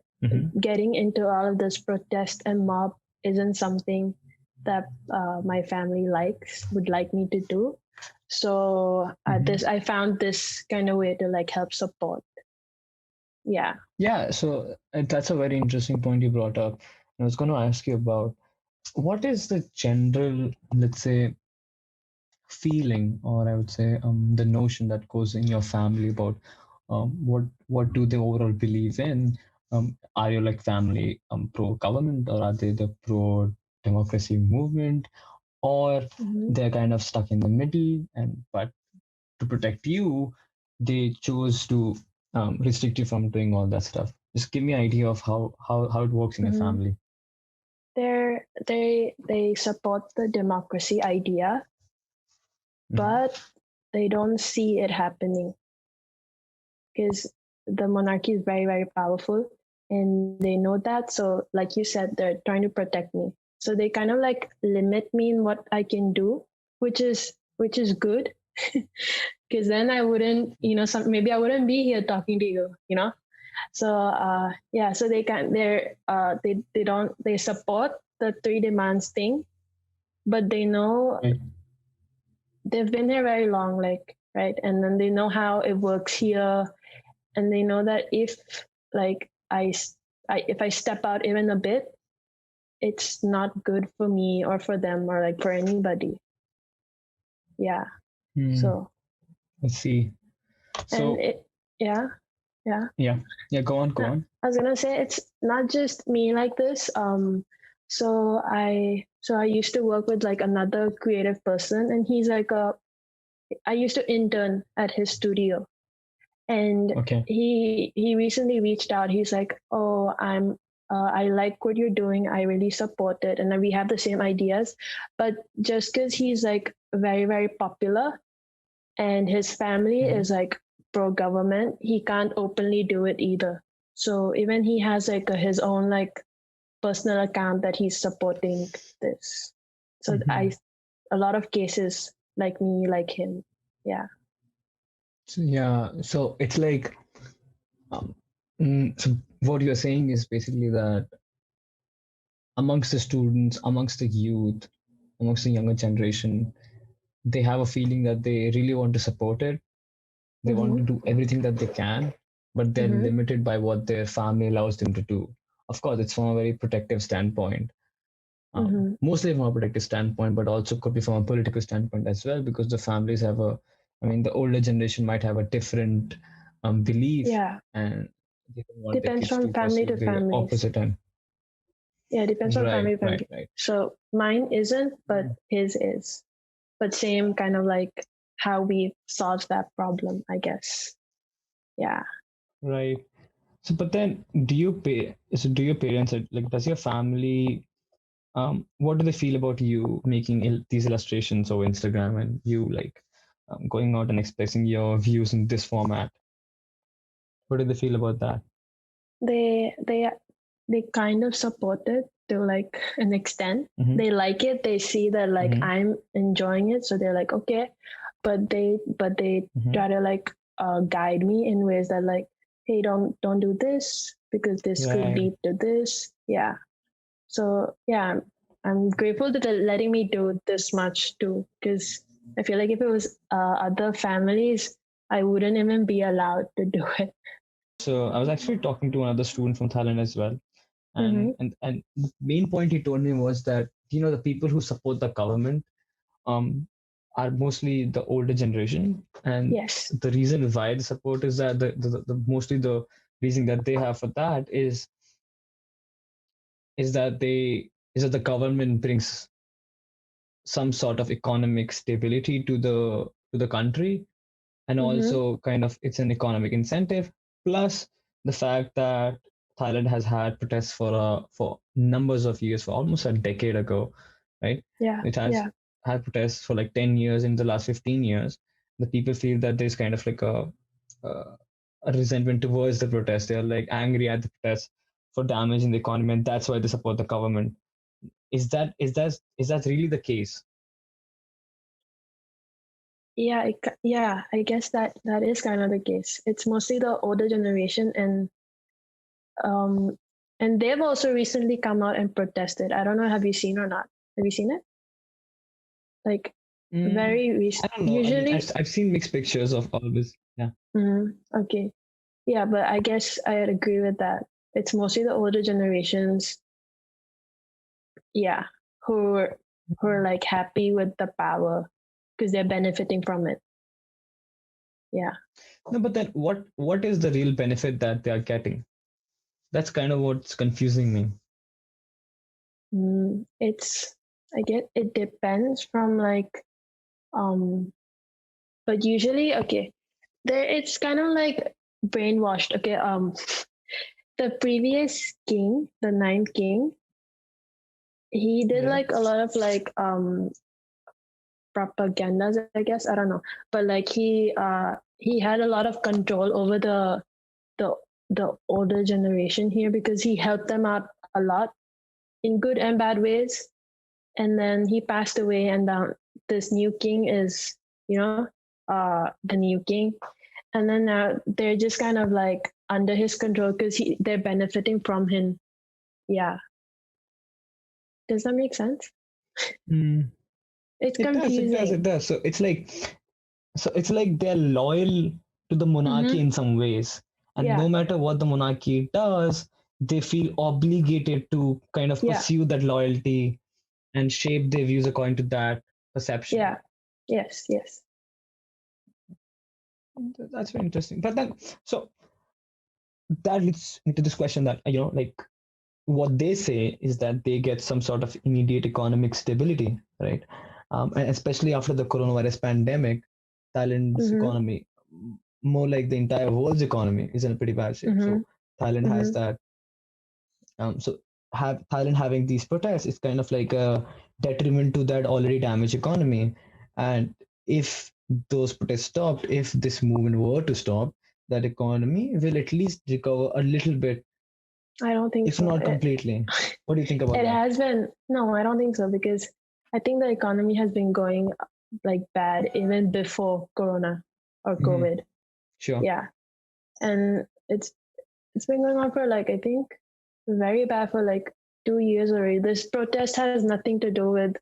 getting into all of this protest and mob isn't something that my family would like me to do. So I found this kind of way to like help support. Yeah. Yeah, so that's a very interesting point you brought up. I was going to ask you about what is the general, let's say, feeling, or I would say the notion that goes in your family about what do they overall believe in? Are you like family pro government, or are they the pro democracy movement, or they're kind of stuck in the middle? And but to protect you, they chose to restrict you from doing all that stuff. Just give me an idea of how it works in your family. They support the democracy idea, but they don't see it happening because the monarchy is very, very powerful, and they know that. So like you said, they're trying to protect me. So they kind of like limit me in what I can do, which is good. Because then I wouldn't, maybe I wouldn't be here talking to you, So so they support the 3 demands thing, but they know they've been here very long, like, right, and then they know how it works here, and they know that if like if I step out even a bit, it's not good for me or for them or like for anybody. Yeah. So I see. So yeah. Go on. I was gonna say it's not just me like this. So I used to work with like another creative person, and he's like I used to intern at his studio, and he recently reached out. He's like, "Oh, I like what you're doing. I really support it, and we have the same ideas. But just because he's like very, very popular, and his family is like pro-government, he can't openly do it either. So even he has like his own like personal account that he's supporting this. So a lot of cases like me, like him. Yeah. So it's like, so what you're saying is basically that amongst the students, amongst the youth, amongst the younger generation, they have a feeling that they really want to support it. They want to do everything that they can, but they're limited by what their family allows them to do. Of course, it's from a very protective standpoint. Mostly from a protective standpoint, but also could be from a political standpoint as well, because the families have the older generation might have a different belief, and depends from family to family. Opposite end. Yeah, depends on family to family. Right. So mine isn't, but his is. But same kind of like how we solve that problem, I guess. Yeah. Right. So, but then, do your parents, like, does your family, what do they feel about you making these illustrations over Instagram, and you like going out and expressing your views in this format? What do they feel about that? They kind of support it to like an extent. They like it. They see that like I'm enjoying it, so they're like, okay. But they try to like guide me in ways that like, hey, don't do this because this could lead to this. Yeah. So yeah, I'm grateful that they're letting me do this much too, because I feel like if it was other families, I wouldn't even be allowed to do it. So I was actually talking to another student from Thailand as well. And the main point he told me was that, the people who support the government are mostly the older generation. And the reason why they support is that mostly the reason that they have for that is that the government brings some sort of economic stability to the country, and also kind of it's an economic incentive. Plus the fact that Thailand has had protests for numbers of years, for almost a decade ago, right? Yeah. It has Yeah. had protests for like 10 years. In the last 15 years, the people feel that there's kind of like a, a resentment towards the protest. They're like angry at the protests for damaging the economy, and that's why they support the government. Is that really the case? Yeah, yeah, I guess that is kind of the case. It's mostly the older generation, um and they've also recently come out and protested. I don't know, have you seen or not? Have you seen it? Like very I recent. don't know. I mean, Usually, I've seen mixed pictures of all this. Yeah. okay, yeah, but I guess I'd agree with that. It's mostly the older generations, yeah, who are like happy with the power because they're benefiting from it. Yeah. No, but then what is the real benefit that they are getting? That's kind of what's confusing me. It's, I get, it depends from like, but usually, okay, there it's kind of like brainwashed. Okay, the previous king, the ninth king, he did Yeah. like a lot of like propagandas, I guess. I don't know, but like he had a lot of control over the the older generation here because he helped them out a lot in good and bad ways. And then he passed away, and this new king is, the new king. And then now they're just kind of like under his control because they're benefiting from him. Yeah. Does that make sense? Mm. It's It does. It does. confusing. It does. So it's like they're loyal to the monarchy Mm-hmm. in some ways, and Yeah. no matter what the monarchy does, they feel obligated to kind of Yeah. pursue that loyalty and shape their views according to that perception. Yeah. Yes. Yes. That's very interesting. But then, so that leads me to this question that like what they say is that they get some sort of immediate economic stability, right? And especially after the coronavirus pandemic, Thailand's Mm-hmm. economy, more like the entire world's economy, is in a pretty bad shape. Mm-hmm. So Thailand has Mm-hmm. that. So have Thailand having these protests is kind of like a detriment to that already damaged economy. And if those protests stopped, if this movement were to stop, that economy will at least recover a little bit, I don't think if so. not completely. What do you think about It that? has been, no, I don't think so, because I think the economy has been going like bad even before Corona or Hmm. COVID. Sure. Yeah. And it's been going on for like, I think very bad for like 2 years already. This protest has nothing to do with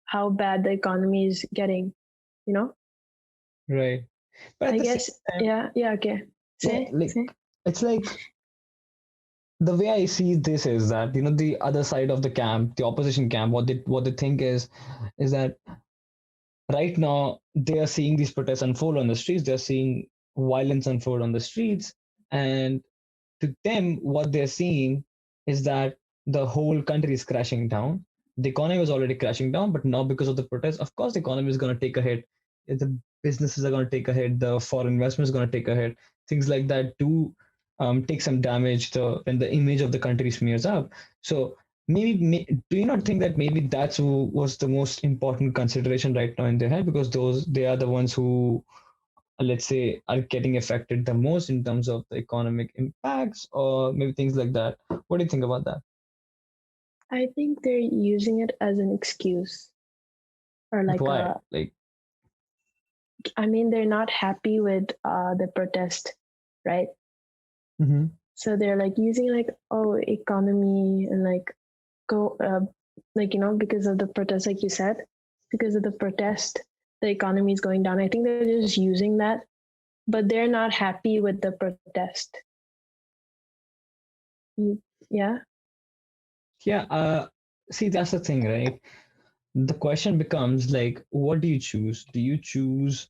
how bad the economy is getting, you know? Right. But at I the same guess, time, yeah, okay. yeah, like Say. it's like the way I see this is that the other side of the camp, the opposition camp, what they think is that right now they are seeing these protests unfold on the streets. They're seeing violence unfold on the streets, and to them, what they're seeing is that the whole country is crashing down. The economy was already crashing down, but now because of the protests, of course, the economy is going to take a hit. The businesses are going to take a hit. The foreign investment is going to take a hit. Things like that do take some damage when the image of the country smears up. So do you not think that maybe that's was the most important consideration right now in their head, because they are the ones who, let's say, are getting affected the most in terms of the economic impacts, or maybe things like that? What do you think about that? I think they're using it as an excuse or But like why? Like, I mean, they're not happy with the protest, right? mm-hmm. So they're like using like, oh, economy and like go like, because of the protest, like you said, because of the protest, the economy is going down. I think they're just using that, but they're not happy with the protest. Yeah. Yeah. See, that's the thing, right? The question becomes like, what do you choose? Do you choose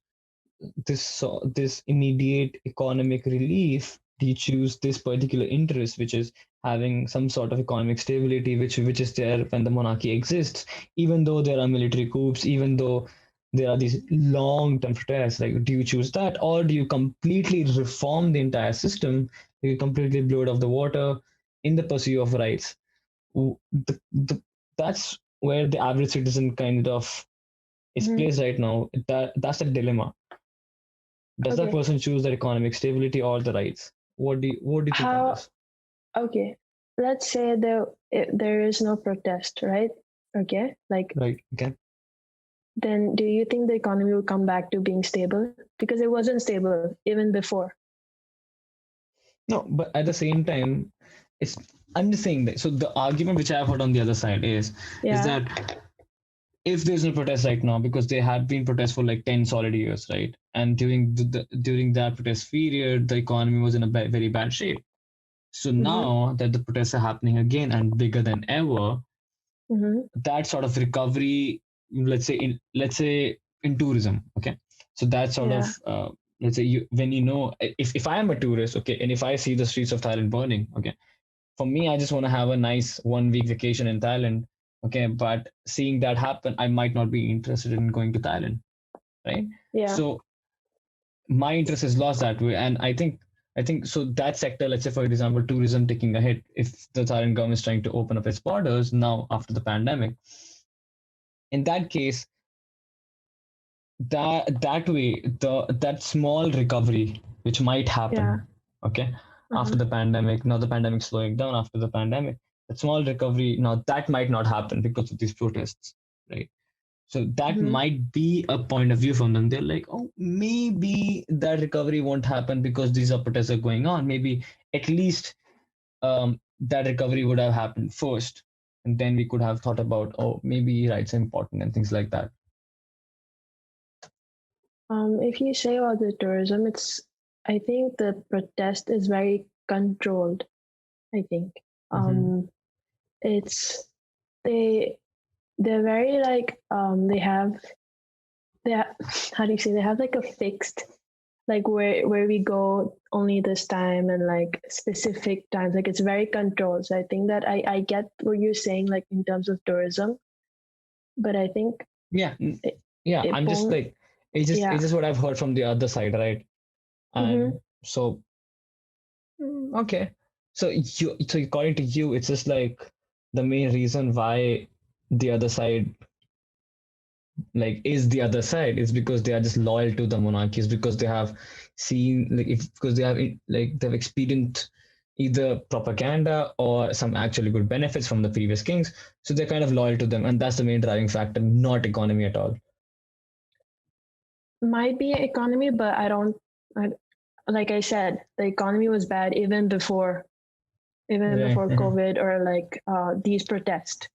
this immediate economic relief, do you choose this particular interest, which is having some sort of economic stability, which is there when the monarchy exists, even though there are military coups, even though there are these long-term protests? Like, do you choose that, or do you completely reform the entire system? Do you completely blow it off the water in the pursuit of rights? That's where the average citizen kind of is Mhm. placed right now. That's the dilemma. Does that Okay. person choose their economic stability or the rights? What do you think on How? this? Okay. Let's say there is no protest, right? Okay. Like, Right. Okay. then do you think the economy will come back to being stable? Because it wasn't stable even before. No, but at the same time, it's I'm just saying that. So the argument which I've heard on the other side is Yeah. that if there's no protest right now, because there had been protests for like 10 solid years, right? And during that protest period, the economy was in a very bad shape. So now that the protests are happening again and bigger than ever, Mm-hmm. that sort of recovery, let's say in tourism, okay? So that sort Yeah. of let's say when if I am a tourist, okay, and if I see the streets of Thailand burning, okay, for me, I just want to have a nice 1 week vacation in Thailand, okay, but seeing that happen, I might not be interested in going to Thailand, right? Yeah. So my interest is lost that way, and I think so that sector, let's say for example tourism taking a hit, if the Thailand government is trying to open up its borders now after the pandemic, in that case, that way, that small recovery which might Yeah. happen, okay, Uh-huh. after the pandemic, now the pandemic slowing down after the pandemic, that small recovery now that might not happen because of these protests, right? So that Mm-hmm. might be a point of view from them. They're like, oh, maybe that recovery won't happen because these protests are going on. Maybe at least that recovery would have happened first, and then we could have thought about, oh, maybe rights are important and things like that. If you say about the tourism, I think the protest is very controlled. I think. Mm-hmm. It's they they're very like they have how do you say, they have like a fixed, like where we go only this time and like specific times, like it's very controlled. So I think that I get what you're saying, like in terms of tourism, but I think Yeah, it, yeah. it I'm just won't. like, it's just Yeah. what I've heard from the other side, right? Mm-hmm. And so, okay. So according to you, it's just like the main reason why the other side like is the other side is because they are just loyal to the monarchies, because they have seen like if because they have like they've experienced either propaganda or some actually good benefits from the previous kings, so they're kind of loyal to them, and that's the main driving factor, not economy at all. Might be economy, but I, like I said, the economy was bad even Right. before COVID or like these protests.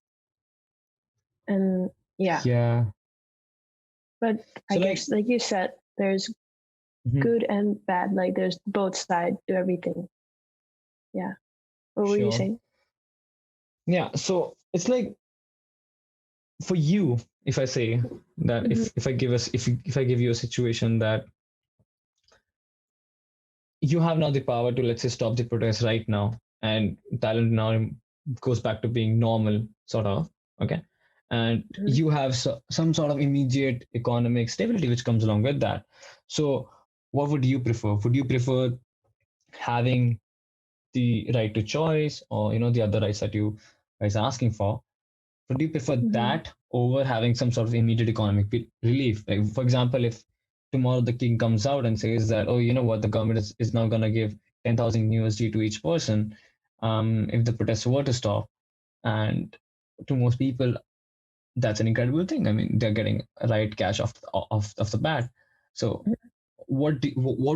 And yeah, Yeah. but I So like, guess like you said, there's mhm, good and bad. Like there's both sides to everything. Yeah. What were you sure. saying? Yeah. So it's like for you, if I say that Mm-hmm. if I give you a situation that you have now the power to, let's say, stop the protests right now, and Thailand now goes back to being normal, sort of, okay, and Mm-hmm. you have some sort of immediate economic stability which comes along with that. So what would you prefer? Would you prefer having the right to choice, or the other rights that you guys are asking for? Would you prefer Mm-hmm. that over having some sort of immediate economic relief? Like, for example, if tomorrow the king comes out and says that, oh, you know what, the government is now going to give 10,000 USD to each person, if the protests were to stop, and to most people, that's an incredible thing. I mean, they're getting right cash off the bat. So, what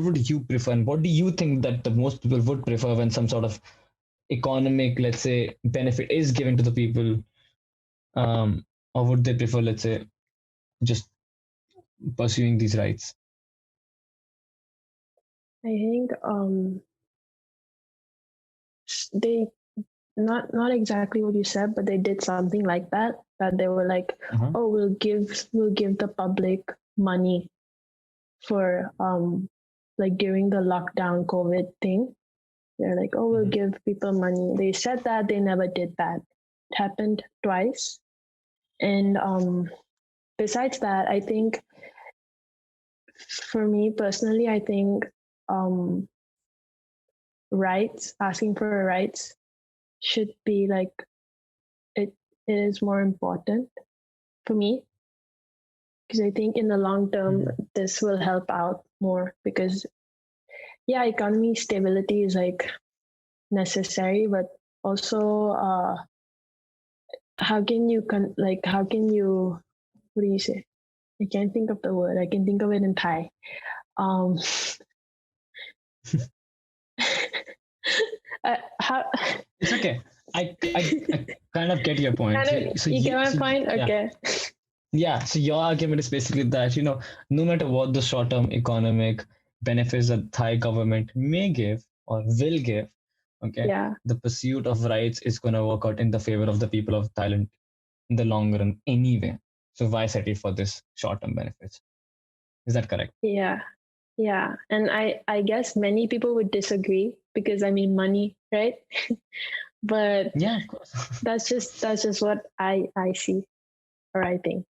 would you prefer, and what do you think that the most people would prefer when some sort of economic, let's say, benefit is given to the people, or would they prefer, let's say, just pursuing these rights? I think they not exactly what you said, but they did something like that. That they were like, Uh-huh. oh, we'll give the public money for like during the lockdown COVID thing. They're like, oh, we'll Mhm. give people money. They said that, they never did that. It happened twice. And besides that, I think for me personally, I think um, rights, asking for rights should be like, it is more important for me, because I think in the long term, Mhm. this will help out more, because yeah, economy stability is like necessary, but also how can you how can you, what do you say? I can't think of the word. I can think of it in Thai. Um, how It's okay. I kind of get your point. kind of, you get my point? Yeah. Okay. Yeah, so your argument is basically that, no matter what the short-term economic benefits that Thai government may give or will give, okay, Yeah. the pursuit of rights is going to work out in the favor of the people of Thailand in the long run anyway. So why settle for this short-term benefits? Is that correct? Yeah. Yeah. And I guess many people would disagree, because I mean money, right? But Yeah, of course. that's just what I see, or I think.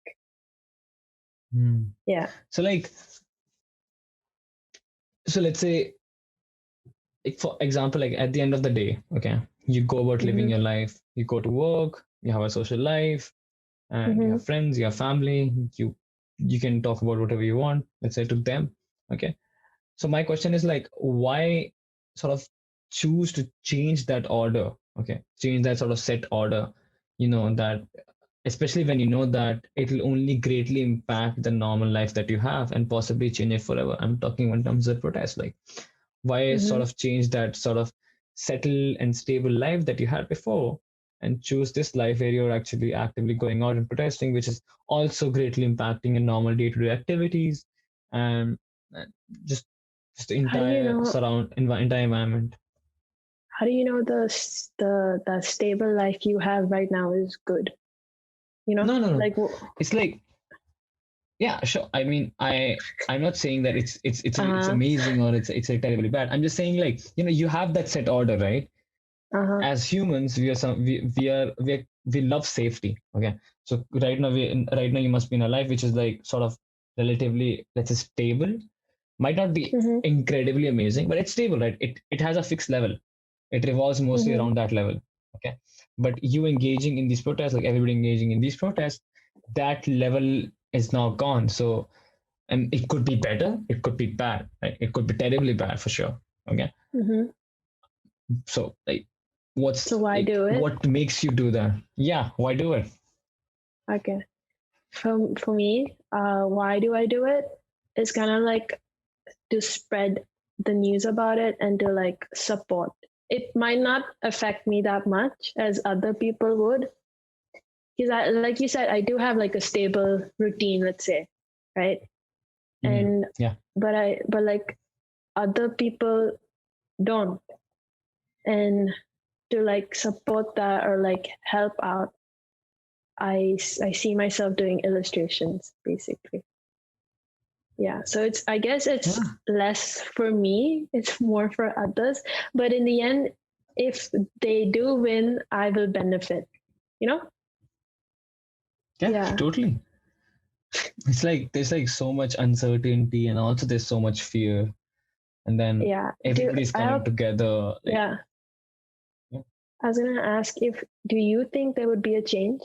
Hmm. Yeah. So so let's say, like, for example, like at the end of the day, okay, you go about living Mm-hmm. your life, you go to work, you have a social life, and you Mm-hmm. have friends, you have family, you can talk about whatever you want, let's say, to them. Okay. So my question is like, why sort of choose to change that order? Okay. Change that sort of set order, that especially when you know that it will only greatly impact the normal life that you have and possibly change it forever. I'm talking in terms of protest. Like, why Mm-hmm. sort of change that sort of settled and stable life that you had before and choose this life where you're actually actively going out and protesting, which is also greatly impacting your normal day-to-day activities and uh, just just the How do you entire know? entire environment. How do you know the stable life you have right now is good? You know, No, no, no. like. It's like, yeah, sure. I mean, I'm not saying that it's Uh-huh. amazing or it's like terribly bad. I'm just saying, like, you have that set order, right? Uh-huh. As humans, we love safety. Okay, so right now you must be in a life which is like sort of relatively, let's say, stable. Might not be Mm-hmm. incredibly amazing, but it's stable, right? It has a fixed level. It revolves mostly Mm-hmm. around that level. Okay, but you engaging in these protests, like everybody engaging in these protests, that level is now gone. So, and it could be better, it could be bad, right? It could be terribly bad for sure. Okay, Mm-hmm. so like, So why do it? what makes you do that? Yeah, why do it? Okay. For me, why do I do it? It's kind of like to spread the news about it and to like support. It might not affect me that much as other people would, because I, like you said, I do have like a stable routine, let's say, right? And Yeah. but like other people don't, and to like support that or like help out, I see myself doing illustrations basically. Yeah, so it's, I guess it's Yeah, less for me, it's more for others, but in the end, if they do win, I will benefit, you know. yeah, Yeah. totally. It's like there's like so much uncertainty and also there's so much fear, and then Yeah, do everybody's I coming have, together. Like, yeah, yeah. I was gonna ask, if do you think there would be a change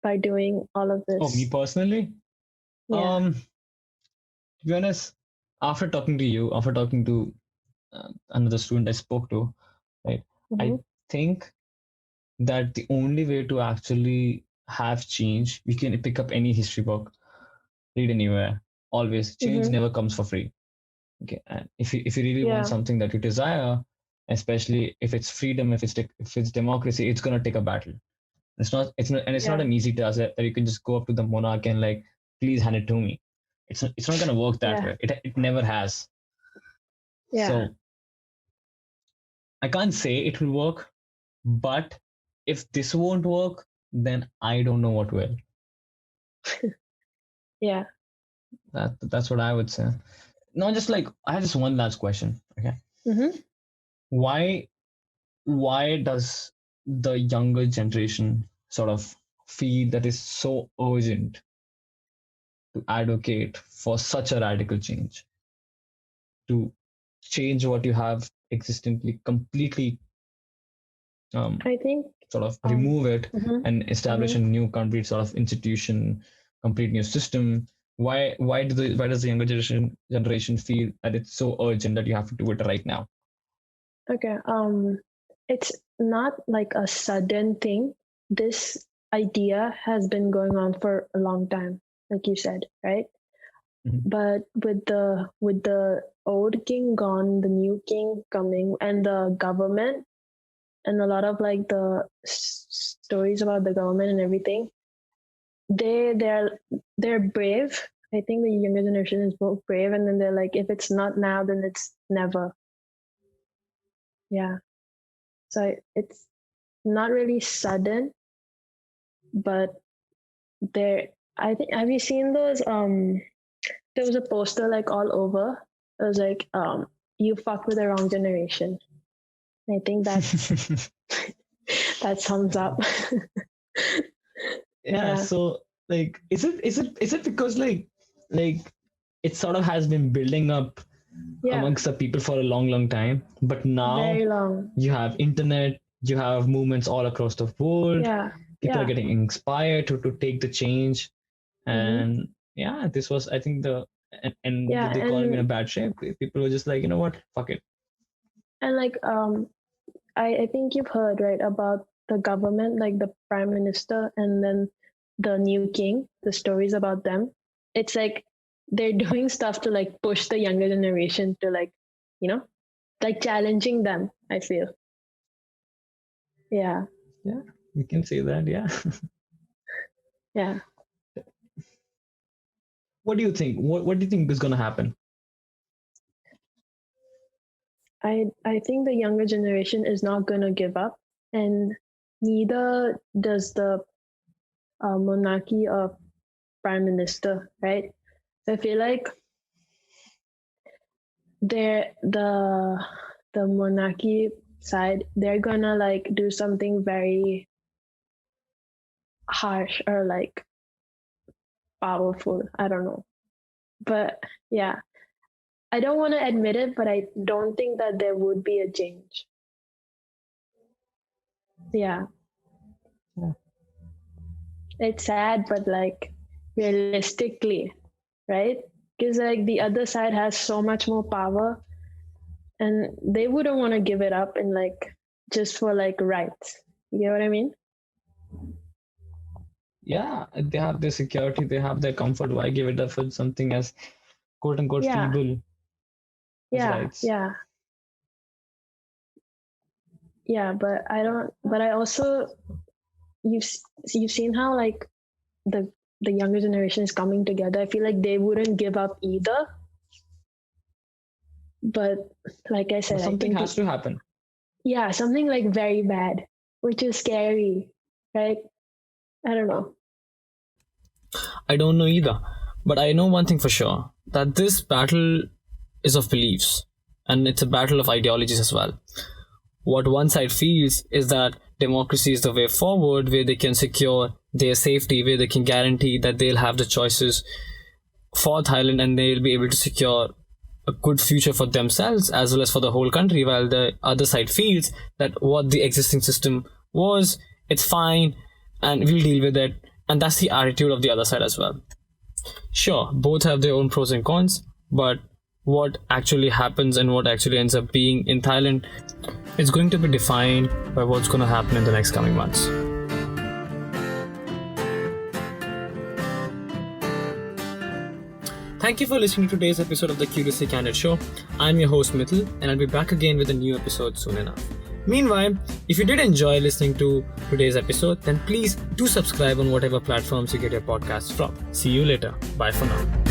by doing all of Oh, me this? personally, Yeah. to be honest, after talking to another student I spoke to, right, Mm-hmm. I think that the only way to actually have change, we can pick up any history book, read anywhere. Always, change Mm-hmm. never comes for free. Okay, and if you really want Yeah. something that you desire, especially if it's freedom, if it's democracy, it's gonna take a battle. It's not, and it's not Yeah. an easy task that you can just go up to the monarch and like, please hand it to me. It's not gonna work that Yeah. way. It never has. Yeah. So I can't say it will work, but if this won't work, then I don't know what will. Yeah. That's what I would say. No, just like, I have just one last question. Okay. Mm-hmm. why does the younger generation sort of feel that is so urgent to advocate for such a radical change, to change what you have existently completely, I think sort of um, remove it mhm, and establish a new complete sort of institution, complete new system? Why does the younger generation feel that it's so urgent that you have to do it right now? okay. It's not like a sudden thing. This idea has been going on for a long time, like you said, right? Mhm. But with the old king gone, the new king coming, and the government, and a lot of like the stories about the government and everything, they're brave. I think the younger generation is both brave, and then they're like, if it's not now, then it's never. Yeah. So it's not really sudden, but there. I think, have you seen those? There was a poster like all over. It was like, you fuck with the wrong generation. I think that that sums up. Yeah, Yeah. so like is it because like it sort of has been building up Yeah. amongst the people for a long time, but now Very long. you have internet, you have movements all across the world, Yeah. people Yeah. are getting inspired to take the change. Mhm. And yeah, this was, I think, and Yeah, the economy in a and bad shape. People were just like, you know what, fuck it. like I think you've heard, right, about the government, like the prime minister and then the new king, the stories about them. It's like they're doing stuff to like push the younger generation to like, you know, like challenging them, I feel. Yeah. Yeah, we can say that. Yeah. Yeah. What do you think? What do you think is going to happen? I think the younger generation is not going to give up, and neither does the monarchy or prime minister, right? I feel like they're the monarchy side, they're gonna like do something very harsh or like powerful. I don't know. But yeah, I don't want to admit it, but I don't think that there would be a change. Yeah. Yeah. It's sad, but like realistically, right? Because like the other side has so much more power and they wouldn't want to give it up and like just for like rights. You get what I mean? Yeah, they have their security, they have their comfort. Why give it up for something as quote unquote Yeah. feeble as Yeah. rights? Yeah. Yeah, but I also you've seen how like the younger generation is coming together. I feel like they wouldn't give up either. But like I said, But I something think has to happen. yeah, something like very bad, which is scary, right? I don't know. I don't know either. But I know one thing for sure, that this battle is of beliefs, and it's a battle of ideologies as well. What one side feels is that democracy is the way forward, where they can secure their safety, where they can guarantee that they'll have the choices for Thailand and they'll be able to secure a good future for themselves as well as for the whole country, while the other side feels that what the existing system was, it's fine and we'll deal with it. And that's the attitude of the other side as well. Sure, both have their own pros and cons, but what actually happens and what actually ends up being in Thailand is going to be defined by what's going to happen in the next coming months. Thank you for listening to today's episode of the Curiously Candid Show. I'm your host Mithil, and I'll be back again with a new episode soon enough. Meanwhile, if you did enjoy listening to today's episode, then please do subscribe on whatever platforms you get your podcasts from. See you later. Bye for now.